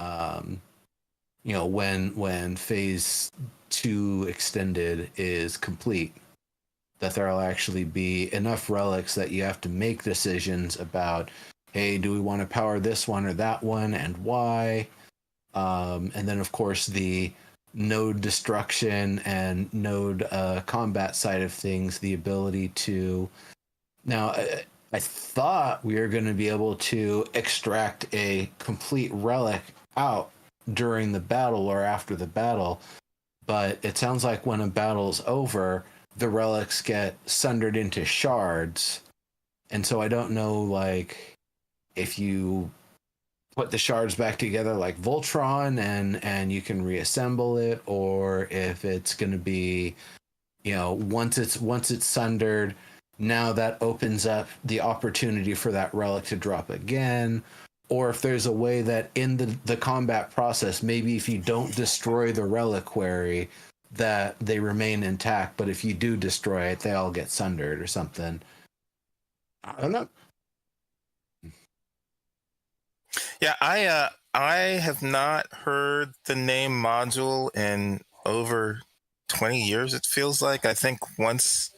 when phase 2 extended is complete, that there'll actually be enough relics that you have to make decisions about, hey, do we want to power this one or that one, and why? And then, of course, the node destruction and node combat side of things, the ability to... Now, I thought we were going to be able to extract a complete relic out during the battle or after the battle, but it sounds like when a battle's over, the relics get sundered into shards. And so I don't know, like, if you put the shards back together like Voltron and you can reassemble it, or if it's going to be, once it's sundered, now that opens up the opportunity for that relic to drop again. Or if there's a way that in the combat process, maybe if you don't destroy the reliquary, that they remain intact, but if you do destroy it, they all get sundered or something. I don't know. Yeah, I have not heard the name module in over 20 years, it feels like. I think once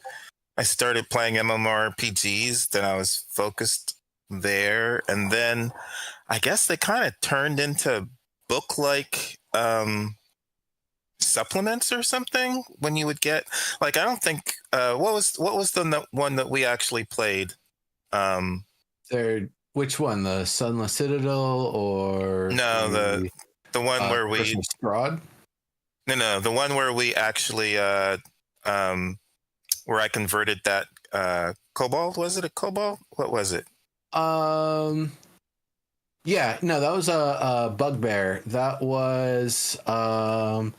I started playing MMORPGs, then I was focused there. And then I guess they kind of turned into book-like supplements or something when you would get, like, I don't think, what was the one that we actually played? Which one? The Sunless Citadel or No, the one where we Christmas Strahd? No, the one where we actually where I converted that kobold. Was it a kobold? What was it? Yeah, no, that was a bugbear. That was Phandelver,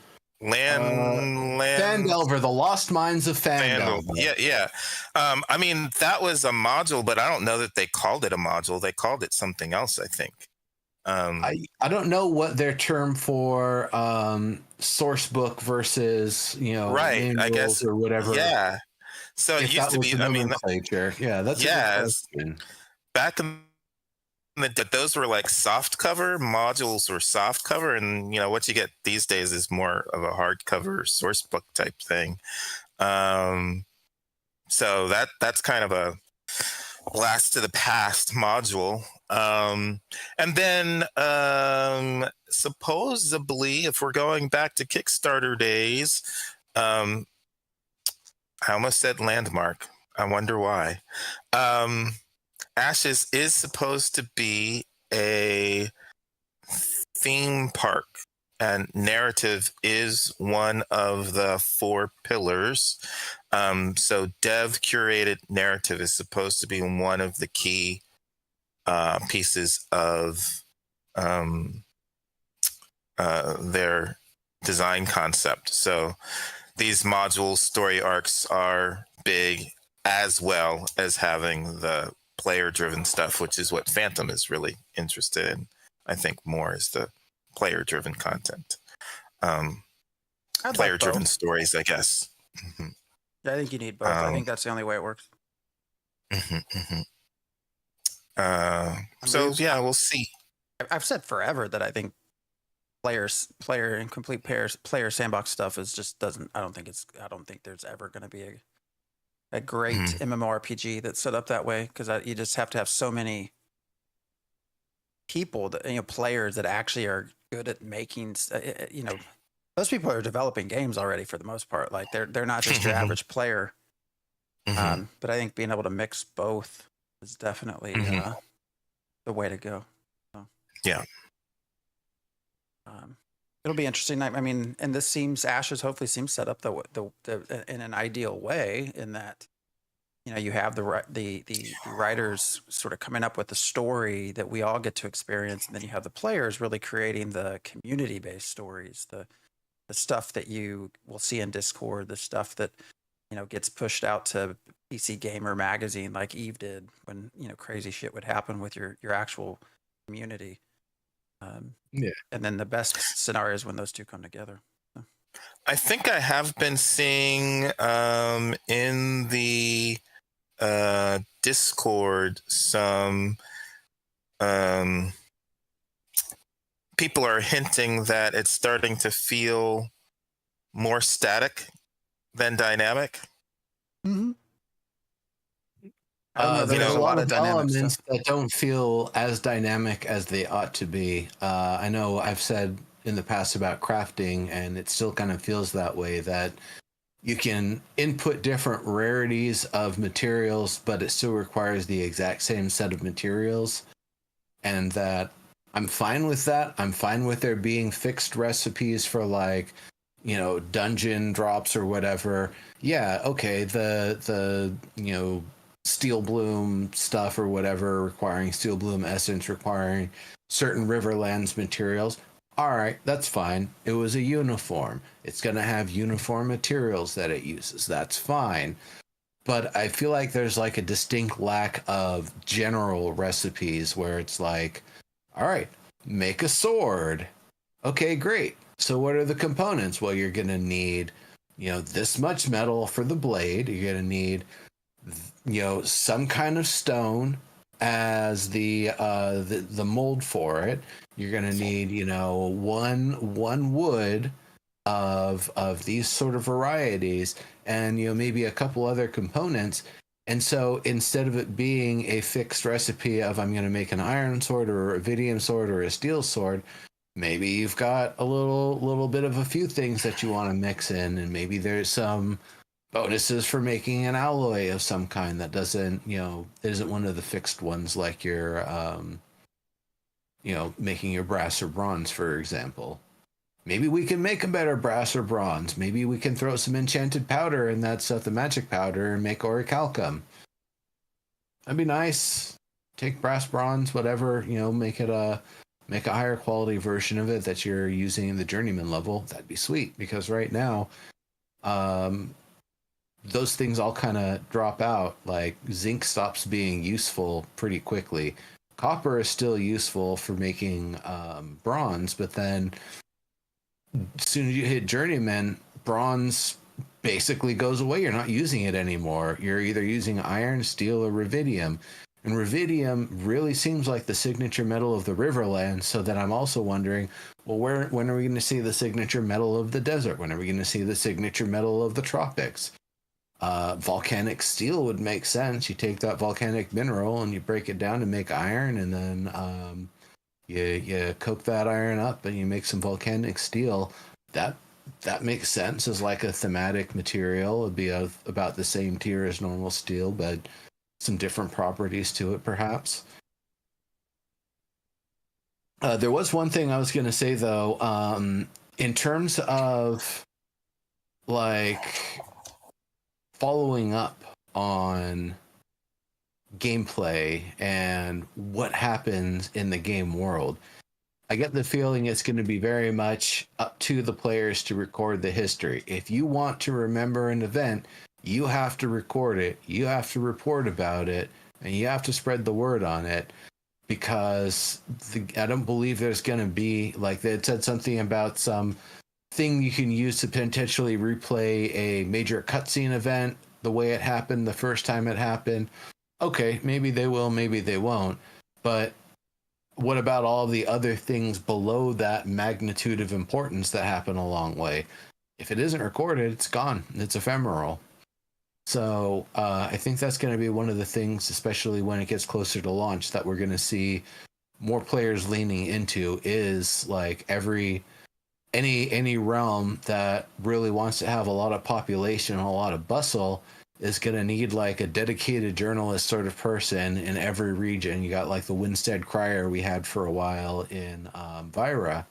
the Lost Mines of Phandelver. Yeah. I mean, that was a module, but I don't know that they called it a module. They called it something else, I think. I don't know what their term for source book versus right, I guess, or whatever. Yeah. So it used to be. I mean, yeah, that's a good question. Back in that those were like soft cover modules or soft cover, and what you get these days is more of a hardcover source book type thing. So that's kind of a blast to the past module. And then supposedly, if we're going back to Kickstarter days, I almost said Landmark. I wonder why. Ashes is supposed to be a theme park, and narrative is one of the 4 pillars. So dev curated narrative is supposed to be one of the key pieces of their design concept. So these modules, story arcs are big, as well as having the player-driven stuff, which is what Phantom is really interested in. I think more is the player-driven content. Player-driven stories, I guess. Mm-hmm. Yeah, I think you need both. I think that's the only way it works. So yeah, we'll see. I've said forever that I think player and complete player sandbox stuff is just doesn't. I don't think there's ever going to be a great MMORPG that's set up that way, because you just have to have so many people that players that actually are good at making. Those people are developing games already for the most part. Like they're not just your average player. But I think being able to mix both is definitely the way to go. So, yeah. It'll be interesting. I mean, and this Ashes hopefully seems set up the in an ideal way, in that you have the writers sort of coming up with the story that we all get to experience, and then you have the players really creating the community-based stories, the stuff that you will see in Discord, the stuff that gets pushed out to PC Gamer magazine like Eve did when crazy shit would happen with your actual community. And then the best scenario is when those two come together. So. I think I have been seeing in the Discord some people are hinting that it's starting to feel more static than dynamic. Mm-hmm. I don't know. There's a lot of elements that don't feel as dynamic as they ought to be. I know I've said in the past about crafting, and it still kind of feels that way, that you can input different rarities of materials, but it still requires the exact same set of materials. And that I'm fine with that. I'm fine with there being fixed recipes for dungeon drops or whatever. Yeah, okay, the steel bloom stuff or whatever, requiring steel bloom essence, requiring certain Riverlands materials. All right, that's fine. It was a uniform. It's going to have uniform materials that it uses. That's fine. But I feel like there's a distinct lack of general recipes where it's like, all right, make a sword. Okay, great. So what are the components? Well, you're going to need, this much metal for the blade. You're going to need some kind of stone as the mold for it. You're gonna need, one wood of these sort of varieties, and maybe a couple other components. And so instead of it being a fixed recipe of I'm going to make an iron sword or a Vidium sword or a steel sword, maybe you've got a little bit of a few things that you want to mix in, and maybe there's some bonuses for making an alloy of some kind that isn't one of the fixed ones, like your making your brass or bronze, for example. Maybe we can make a better brass or bronze. Maybe we can throw some enchanted powder in that stuff, the magic powder, and make orichalcum. That'd be nice. Take brass, bronze, whatever, make a higher quality version of it that you're using in the journeyman level. That'd be sweet, because right now, those things all kind of drop out. Like zinc stops being useful pretty quickly. Copper is still useful for making bronze, but then as soon as you hit journeyman, bronze basically goes away. You're not using it anymore. You're either using iron, steel, or rubidium. And rubidium really seems like the signature metal of the Riverlands, so that I'm also wondering, well, when are we going to see the signature metal of the desert? When are we going to see the signature metal of the tropics? Volcanic steel would make sense. You take that volcanic mineral and you break it down to make iron, and then you cook that iron up and you make some volcanic steel. That makes sense as like a thematic material. It'd be about the same tier as normal steel, but some different properties to it, perhaps. There was one thing I was going to say, though, in terms of like following up on gameplay and what happens in the game world. I get the feeling it's going to be very much up to the players to record the history. If you want to remember an event, you have to record it, you have to report about it, and you have to spread the word on it, because I don't believe there's going to be, like they had said something about some thing you can use to potentially replay a major cutscene event the way it happened the first time it happened. Okay, maybe they will, maybe they won't. But what about all the other things below that magnitude of importance that happen along the way? If it isn't recorded, it's gone. It's ephemeral. So I think that's going to be one of the things, especially when it gets closer to launch, that we're going to see more players leaning into, is like any realm that really wants to have a lot of population and a lot of bustle is going to need like a dedicated journalist sort of person in every region. You got like the Winstead Crier we had for a while in Vyra.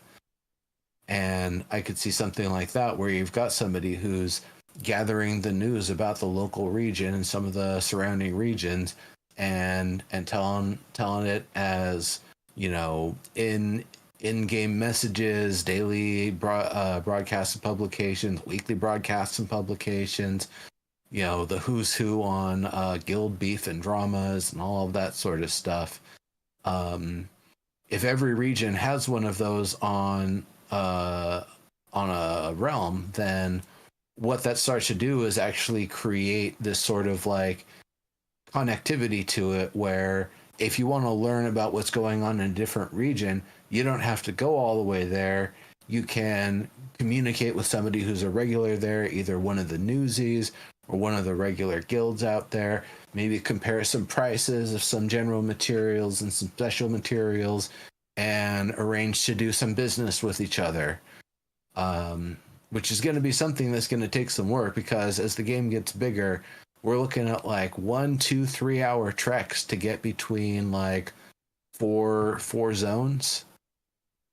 And I could see something like that where you've got somebody who's gathering the news about the local region and some of the surrounding regions, and telling it as, in-game messages, daily broadcasts and publications, weekly broadcasts and publications, the who's who on guild beef and dramas and all of that sort of stuff. If every region has one of those on a realm, then what that starts to do is actually create this sort of like connectivity to it, where if you want to learn about what's going on in a different region, you don't have to go all the way there. You can communicate with somebody who's a regular there, either one of the newsies or one of the regular guilds out there. Maybe compare some prices of some general materials and some special materials, and arrange to do some business with each other. Which is going to be something that's going to take some work, because as the game gets bigger, we're looking at like 1, 2, 3 hour treks to get between like four zones,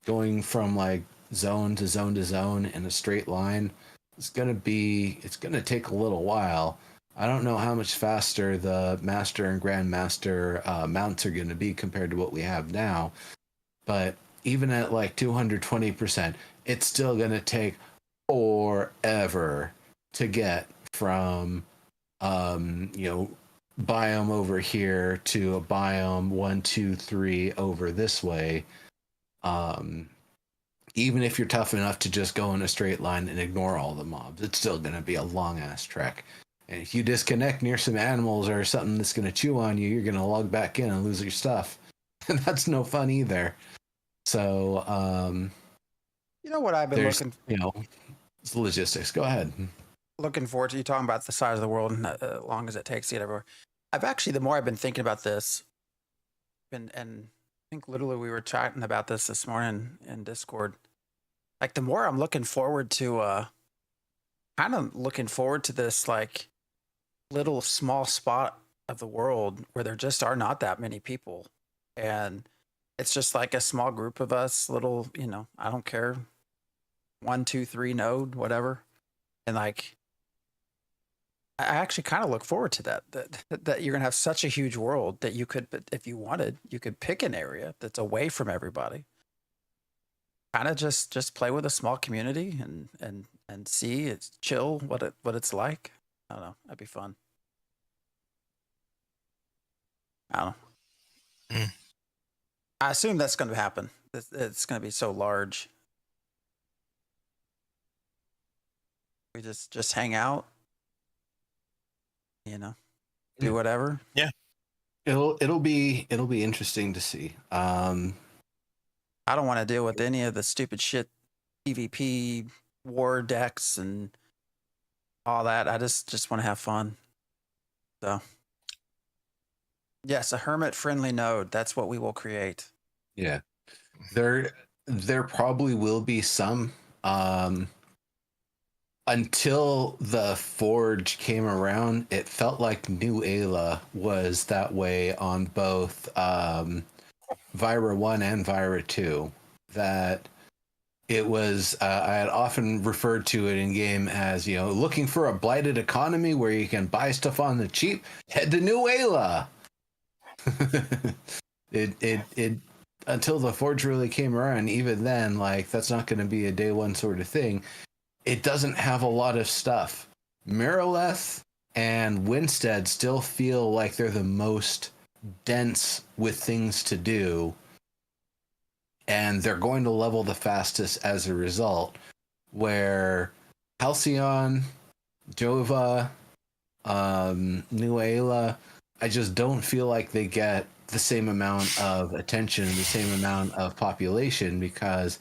going from like zone to zone to zone in a straight line. It's going to take a little while. I don't know how much faster the Master and Grandmaster mounts are going to be compared to what we have now. But even at like 220%, it's still going to take forever to get from, biome over here to a biome 1, 2, 3 over this way. Even if you're tough enough to just go in a straight line and ignore all the mobs, it's still going to be a long ass trek. And if you disconnect near some animals or something that's going to chew on you, you're going to log back in and lose your stuff. And that's no fun either. So, You know what I've been looking, it's logistics. Go ahead. looking forward to? You talking about the size of the world and how long as it takes to get everywhere. I've actually, the more I've been thinking about this, and I think literally we were chatting about this morning in Discord. Like, the more I'm looking forward to, kind of looking forward to this, like, little small spot of the world where there just are not that many people. And it's just like a small group of us, little, I don't care, 1, 2, 3 node, whatever. And like, I actually kind of look forward to that you're going to have such a huge world that you could, if you wanted, you could pick an area that's away from everybody. Kind of just play with a small community and see, it's chill, what it's like. I don't know. That'd be fun. I don't know. Mm. I assume that's going to happen. It's going to be so large. We just hang out, do whatever. Yeah. It'll be interesting to see. I don't want to deal with any of the stupid shit, PvP, war decks, and all that. I just want to have fun. So, yes, a hermit-friendly node. That's what we will create. Yeah, there probably will be some. Until the Forge came around, it felt like New Ayla was that way on both Vira 1 and Vira 2. That it was, I had often referred to it in game as, looking for a blighted economy where you can buy stuff on the cheap, head to New Ayla. It until the Forge really came around, even then, like, that's not going to be a day one sort of thing. It doesn't have a lot of stuff. Marileth and Winstead still feel like they're the most dense with things to do, and they're going to level the fastest as a result, where Halcyon, Jova, New Ayla, I just don't feel like they get the same amount of attention, the same amount of population, because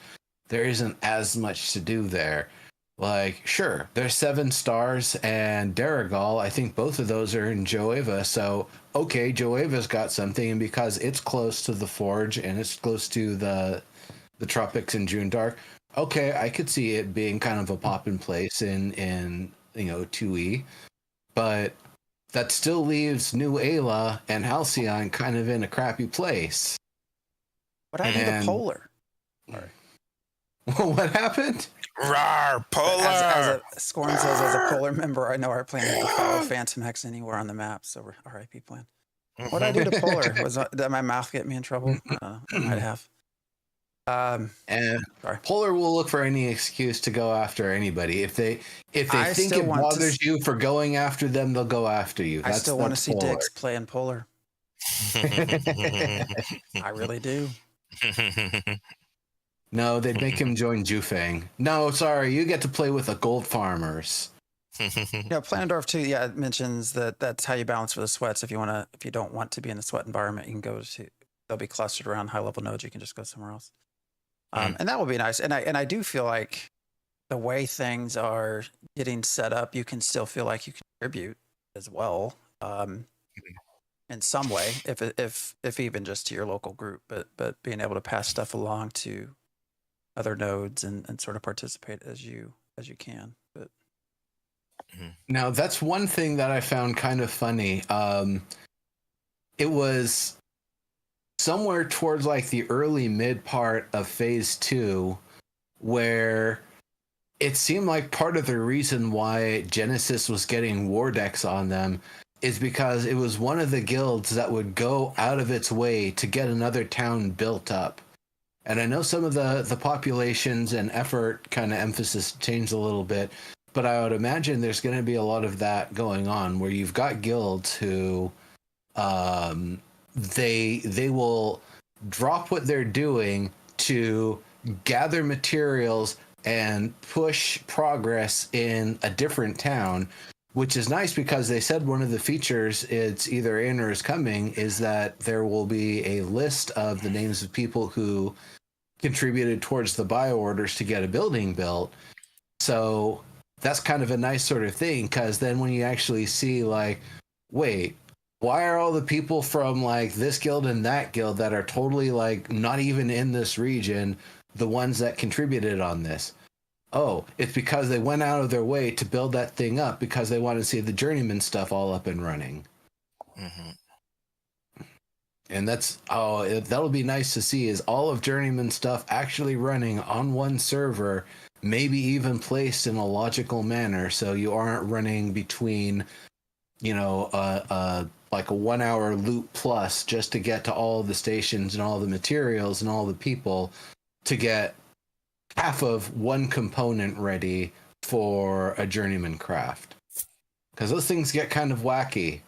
there isn't as much to do there. Like, sure, there's 7 stars and Daragal. I think both of those are in Joeva. So, okay, Joeva's got something, and because it's close to the Forge and it's close to the Tropics and Jundark, okay, I could see it being kind of a pop-in place in 2E. But that still leaves New Ayla and Halcyon kind of in a crappy place. What happened to Polar? Sorry. What happened? Rawr, Polar! Scorn says, as a Polar member, I know our plan is to follow Phantom Hex anywhere on the map, so we're RIP plan. What did I do to Polar? Did my mouth get me in trouble? I don't know. It might have. And sorry. Polar will look for any excuse to go after anybody. If they think it bothers you for going after them, they'll go after you. I still want to see Dix playing Polar. I really do. No, they'd make him join Jufang. No, sorry, you get to play with the gold farmers. Planendorf too. Yeah, it mentions that's how you balance for the sweats. If you don't want to be in the sweat environment, you can go to. They'll be clustered around high level nodes. You can just go somewhere else. And that will be nice. And I do feel like the way things are getting set up, you can still feel like you contribute as well, in some way, if even just to your local group. But being able to pass stuff along to other nodes and sort of participate as you can. But now that's one thing that I found kind of funny. It was somewhere towards like the early mid part of phase 2 where it seemed like part of the reason why Genesis was getting war decks on them is because it was one of the guilds that would go out of its way to get another town built up. And I know some of the populations and effort kind of emphasis changed a little bit, but I would imagine there's going to be a lot of that going on where you've got guilds who they will drop what they're doing to gather materials and push progress in a different town which is nice because they said one of the features it's either in or is coming is that there will be a list of the names of people who contributed towards the bio orders to get a building built. So that's kind of a nice sort of thing, because then when you actually see like, wait, why are all the people from like this guild and that guild that are totally like not even in this region the ones that contributed on this? Oh, it's because they went out of their way to build that thing up because they want to see the journeyman stuff all up and running. And that'll be nice to see, is all of journeyman stuff actually running on one server, maybe even placed in a logical manner, so you aren't running between, you know, like a 1 hour loop plus just to get to all the stations and all the materials and all the people to get half of one component ready for a journeyman craft. Because those things get kind of wacky.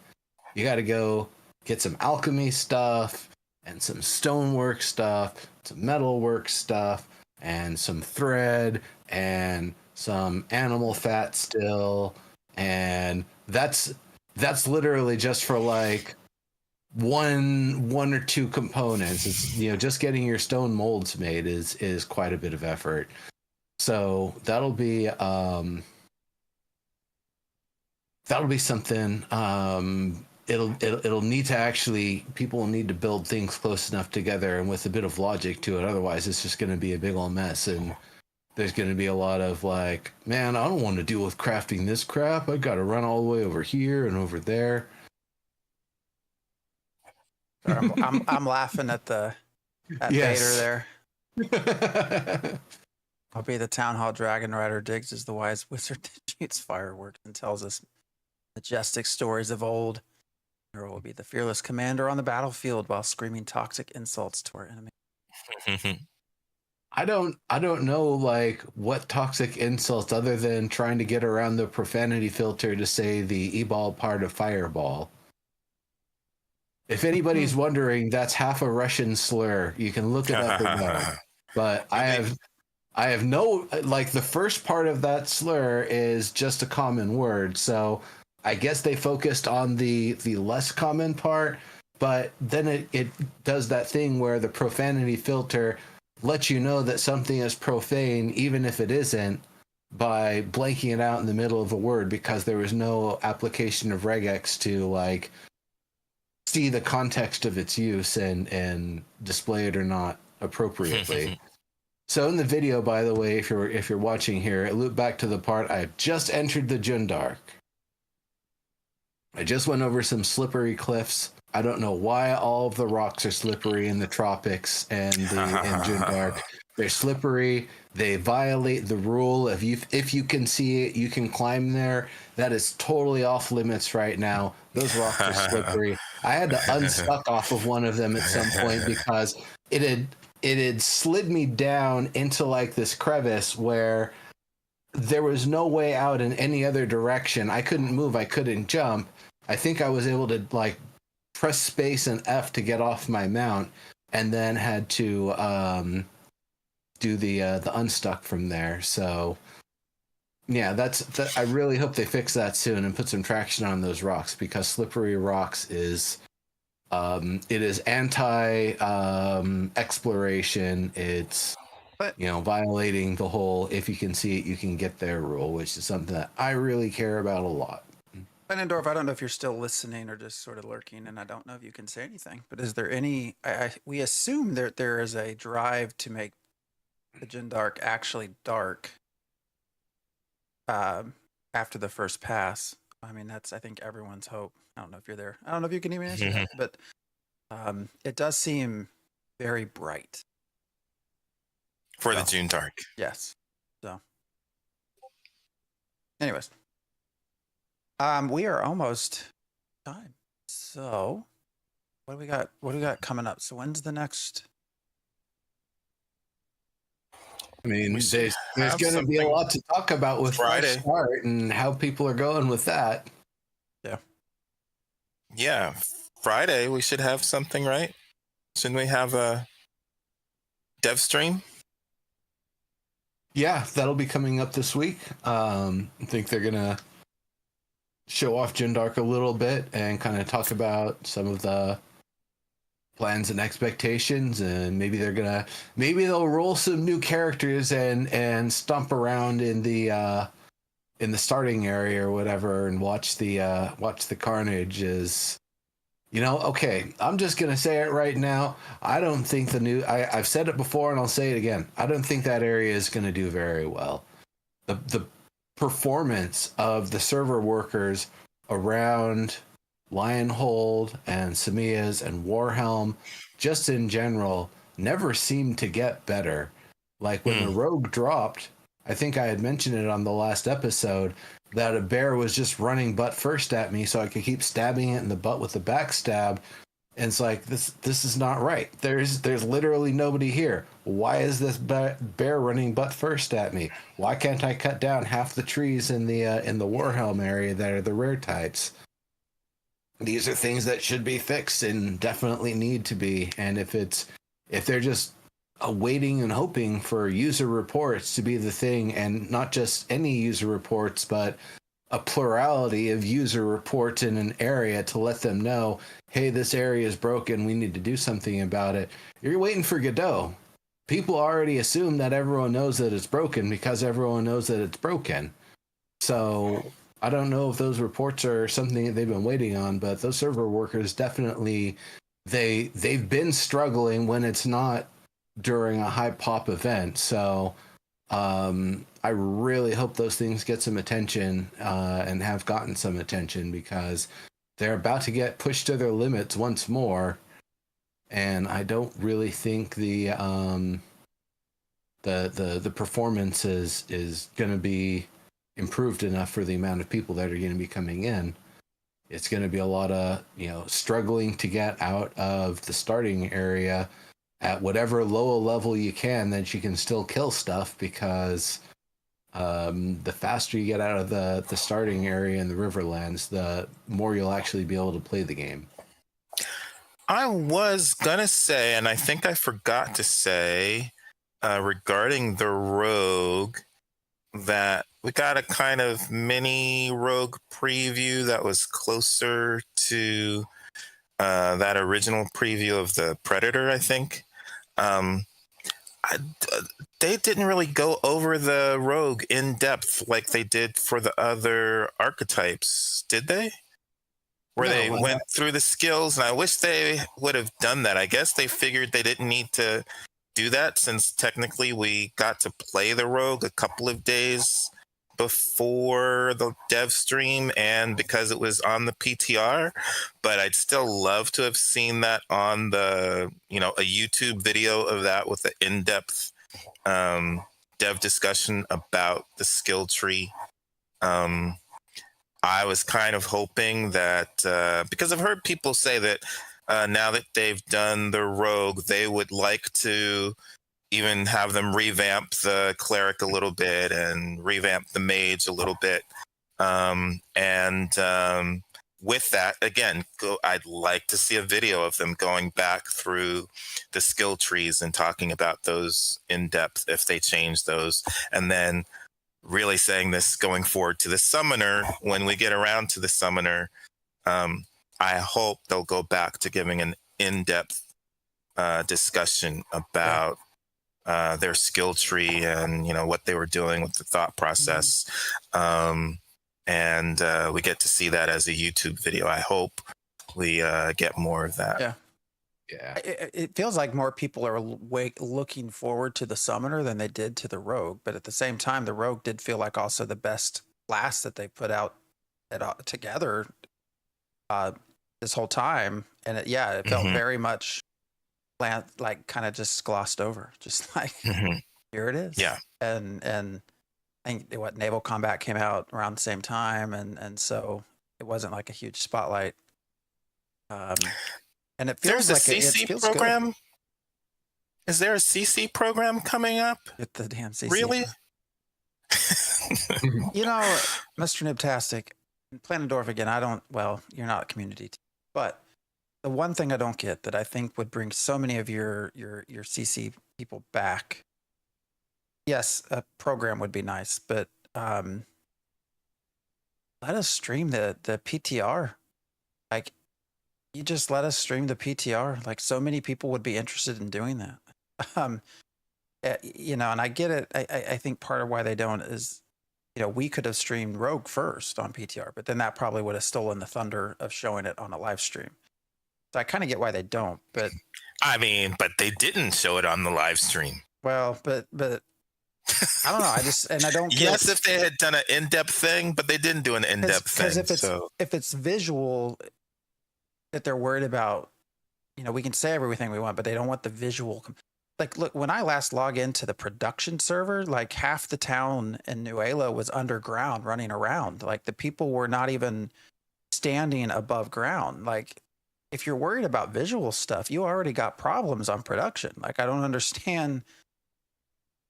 You got to go get some alchemy stuff and some stonework stuff, some metalwork stuff, and some thread and some animal fat still, and that's literally just for like one or two components. It's, you know, just getting your stone molds made is quite a bit of effort. So that'll be something. It'll need to actually, people will need to build things close enough together and with a bit of logic to it. Otherwise, it's just going to be a big old mess, and there's going to be a lot of like, man, I don't want to deal with crafting this crap. I got to run all the way over here and over there. I'm laughing at Yes. Vader there. I'll be the town hall dragon rider. Diggs is the wise wizard that shoots fireworks and tells us majestic stories of old. Or will be the fearless commander on the battlefield while screaming toxic insults to our enemy. I don't know like what toxic insults other than trying to get around the profanity filter to say the e-ball part of fireball. If anybody's wondering, that's half a Russian slur. You can look it up again. But I have no, like, the first part of that slur is just a common word. So I guess they focused on the less common part, but then it does that thing where the profanity filter lets you know that something is profane, even if it isn't, by blanking it out in the middle of a word because there was no application of regex to like see the context of its use and display it or not appropriately. So in the video, by the way, if you're watching here, loop back to the part I just entered the Jundark. I just went over some slippery cliffs. I don't know why all of the rocks are slippery in the tropics and in Jundark. They're slippery. They violate the rule of if you can see it, you can climb there. That is totally off limits right now. Those rocks are slippery. I had to unstuck off of one of them at some point because it had slid me down into like this crevice where there was no way out in any other direction. I couldn't move. I couldn't jump. I think I was able to like press space and F to get off my mount, and then had to do the unstuck from there. So yeah, I really hope they fix that soon and put some traction on those rocks, because slippery rocks is it is anti exploration. It's violating the whole if you can see it you can get there rule, which is something that I really care about a lot. Benendorf, I don't know if you're still listening or just sort of lurking, and I don't know if you can say anything, but is there any, we assume there is a drive to make the Jundark actually dark after the first pass. I mean, that's, I think, everyone's hope. I don't know if you're there. I don't know if you can even answer that, but it does seem very bright. For the Jundark. Yes. So anyways. We are almost time. So what do we got? What do we got coming up? So when's the next? I mean, there's going to be a lot to talk about with Friday Start and how people are going with that. Yeah. Yeah. Friday, we should have something, right? Shouldn't we have a dev stream? Yeah, that'll be coming up this week. I think they're going to show off Jundark a little bit and kind of talk about some of the plans and expectations, and maybe they'll roll some new characters and stomp around in the starting area or whatever and watch the carnage. Is, okay, I'm just gonna say it right now. I don't think I've said it before and I'll say it again. I don't think that area is gonna do very well. The performance of the server workers around Lionhold and Samia's and Warhelm, just in general, never seemed to get better. Like when the rogue dropped, I think I had mentioned it on the last episode, that a bear was just running butt first at me so I could keep stabbing it in the butt with the backstab. And it's like, this is not right. There's literally nobody here. Why is this bear running butt first at me? Why can't I cut down half the trees in the Warhelm area that are the rare types? These are things that should be fixed and definitely need to be. And if they're just waiting and hoping for user reports to be the thing, and not just any user reports, but a plurality of user reports in an area to let them know, hey, this area is broken, we need to do something about it. You're waiting for Godot. People already assume that everyone knows that it's broken because everyone knows that it's broken. So I don't know if those reports are something that they've been waiting on, but those server workers definitely, they've been struggling when it's not during a high pop event. So I really hope those things get some attention and have gotten some attention, because they're about to get pushed to their limits once more. And I don't really think the performance is going to be improved enough for the amount of people that are going to be coming in. It's going to be a lot of, struggling to get out of the starting area at whatever lower level you can, that you can still kill stuff, because the faster you get out of the starting area in the Riverlands, the more you'll actually be able to play the game. I was gonna say, and I think I forgot to say, regarding the rogue, that we got a kind of mini rogue preview that was closer to that original preview of the Predator, I think. They didn't really go over the rogue in depth like they did for the other archetypes, did they? Where they went through the skills, and I wish they would have done that. I guess they figured they didn't need to do that, since technically we got to play the rogue a couple of days before the dev stream, and because it was on the PTR. But I'd still love to have seen that on the, a YouTube video of that with the in-depth dev discussion about the skill tree. I was kind of hoping that, because I've heard people say that now that they've done the rogue, they would like to even have them revamp the cleric a little bit and revamp the mage a little bit. With that, again, I'd like to see a video of them going back through the skill trees and talking about those in depth, if they change those, and then really saying this going forward to the summoner. When we get around to the summoner, I hope they'll go back to giving an in-depth discussion about their skill tree and what they were doing with the thought process. And we get to see that as a YouTube video. I hope we get more of that. Yeah. It feels like more people are looking forward to the summoner than they did to the rogue, but at the same time, the rogue did feel like also the best class that they put out together this whole time. And it felt very much like kind of just glossed over, just like here it is. Yeah. And I think Naval Combat came out around the same time, and so it wasn't like a huge spotlight. And it feels There's like a CC it feels program. good. Is there a CC program coming up? Get the damn CC. Really? Mr. Nibtastic, Planendorf again. You're not community, but the one thing I don't get that I think would bring so many of your CC people back. Yes, a program would be nice, but let us stream the PTR. Like, you just let us stream the PTR. Like, so many people would be interested in doing that. You know, and I get it. I think part of why they don't is, you know, we could have streamed Rogue first on PTR, but then that probably would have stolen the thunder of showing it on a live stream. So I kind of get why they don't, but I mean, but they didn't show it on the live stream. well, but I don't know. I don't get yes, if they had done an in-depth thing, but they didn't do an in-depth thing. Because if it's visual, that they're worried about, you know, we can say everything we want, but they don't want the visual. Like, look, when I last log into the production server, like half the town in Nuela was underground running around. Like, the people were not even standing above ground. Like, if you're worried about visual stuff, you already got problems on production. Like, I don't understand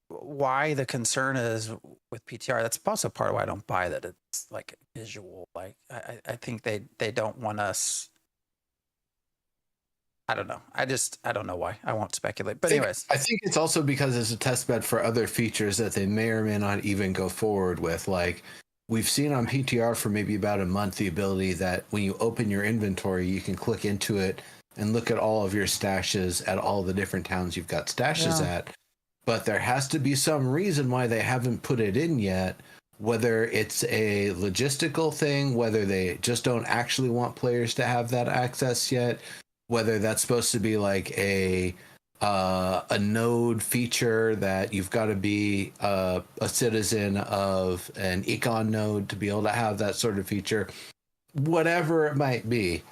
why the concern is with PTR. That's also part of why I don't buy that it's like visual. Like, I think they don't want us. I don't know. I don't know why. I won't speculate. But anyways, I think it's also because it's a test bed for other features that they may or may not even go forward with. Like, we've seen on PTR for maybe about a month the ability that when you open your inventory, you can click into it and look at all of your stashes at all the different towns you've got stashes at. But there has to be some reason why they haven't put it in yet, whether it's a logistical thing, whether they just don't actually want players to have that access yet, whether that's supposed to be like a node feature that you've got to be a citizen of an econ node to be able to have that sort of feature, whatever it might be.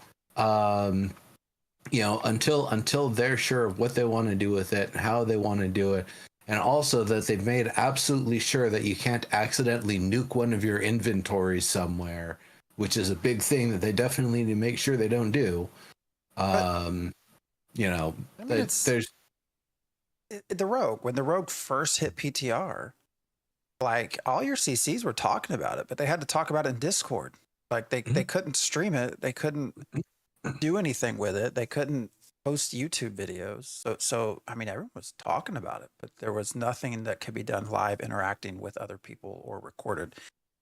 You know, until they're sure of what they want to do with it and how they want to do it, and also that they've made absolutely sure that you can't accidentally nuke one of your inventories somewhere, which is a big thing that they definitely need to make sure they don't do. You know, I mean, there's the Rogue. When the Rogue first hit PTR, like, all your CCs were talking about it, but they had to talk about it in Discord. Like, they couldn't stream it. They couldn't do anything with it. They couldn't post YouTube videos. So I mean, everyone was talking about it, but there was nothing that could be done live interacting with other people or recorded.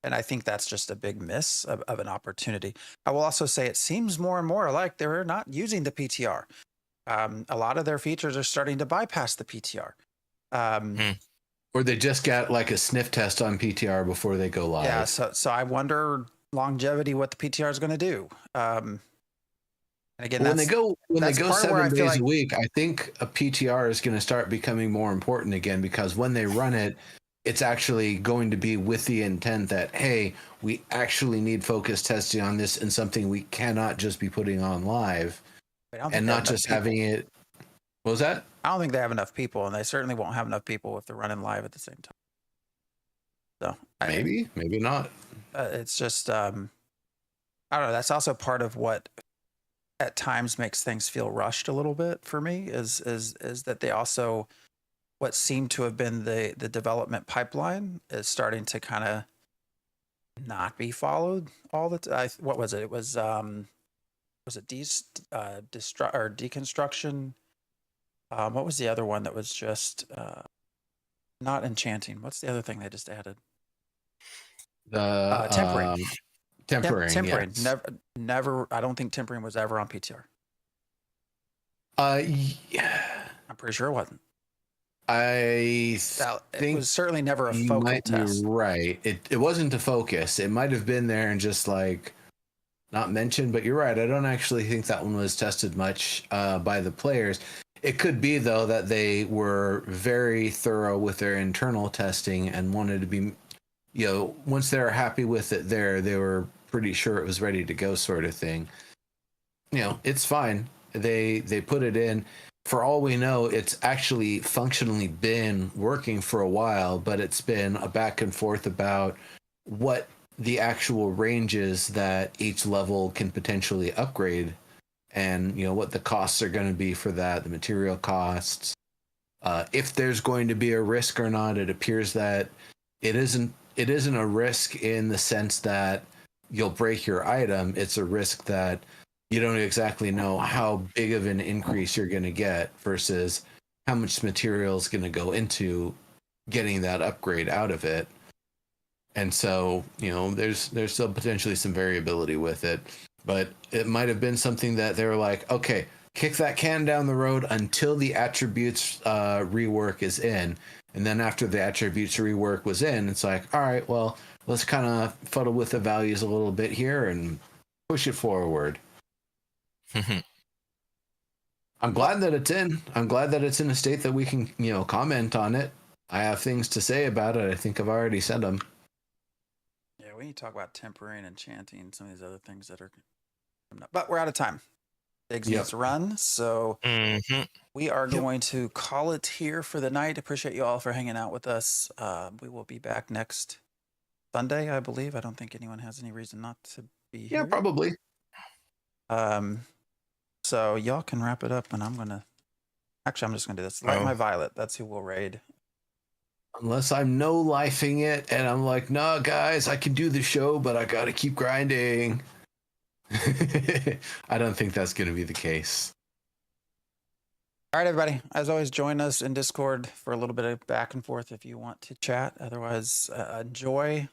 And I think that's just a big miss of an opportunity. I will also say it seems more and more like they're not using the PTR. A lot of their features are starting to bypass the PTR. Or they just got like a sniff test on PTR before they go live. Yeah, so I wonder longevity what the PTR is going to do. And again, when they go 7 days a week, I think a PTR is going to start becoming more important again, because when they run it, it's actually going to be with the intent that, hey, we actually need focus testing on this and something we cannot just be putting on live, and not just having it. What was that? I don't think they have enough people, and they certainly won't have enough people if they're running live at the same time. So maybe not. It's just I don't know. That's also part of what at times makes things feel rushed a little bit for me. Is that they also, what seemed to have been the development pipeline is starting to kind of not be followed all the time. What was it? It was it deconstruction? What was the other one that was just not enchanting? What's the other thing they just added? The tempering. Tempering. Yes. Never. I don't think tempering was ever on PTR. Yeah. I'm pretty sure it wasn't. I think it was certainly never a focal test. Right. It wasn't a focus. It might have been there and just like not mentioned, but you're right. I don't actually think that one was tested much by the players. It could be, though, that they were very thorough with their internal testing and wanted to be, you know, once they were happy with it they were pretty sure it was ready to go, sort of thing. You know, it's fine. They put it in. For all we know, it's actually functionally been working for a while, but it's been a back and forth about what the actual ranges that each level can potentially upgrade, and, you know, what the costs are going to be for that, the material costs, if there's going to be a risk or not. It appears that it isn't a risk in the sense that you'll break your item. It's a risk that you don't exactly know how big of an increase you're going to get versus how much material is going to go into getting that upgrade out of it. And so, there's still potentially some variability with it, but it might have been something that they were like, okay, kick that can down the road until the attributes rework is in. And then after the attributes rework was in, it's like, all right, well, let's kind of fuddle with the values a little bit here and push it forward. I'm glad that it's in. I'm glad that it's in a state that we can, comment on it. I have things to say about it. I think I've already said them. Yeah, we need to talk about tempering and enchanting, some of these other things that are coming up. But we're out of time. Biggs needs to run, so we are going to call it here for the night. Appreciate you all for hanging out with us. We will be back next Sunday, I believe. I don't think anyone has any reason not to be here. Yeah, probably. So y'all can wrap it up, and I'm just gonna do this. Light My Violet. That's who we'll raid. Unless I'm no-lifing it, and I'm like, nah, guys, I can do the show, but I gotta keep grinding. I don't think that's gonna be the case. All right, everybody. As always, join us in Discord for a little bit of back and forth if you want to chat. Otherwise, enjoy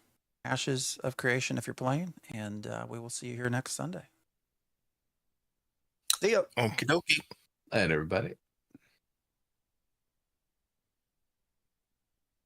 Ashes of Creation if you're playing, and we will see you here next Sunday. See ya. Okie dokie. And everybody.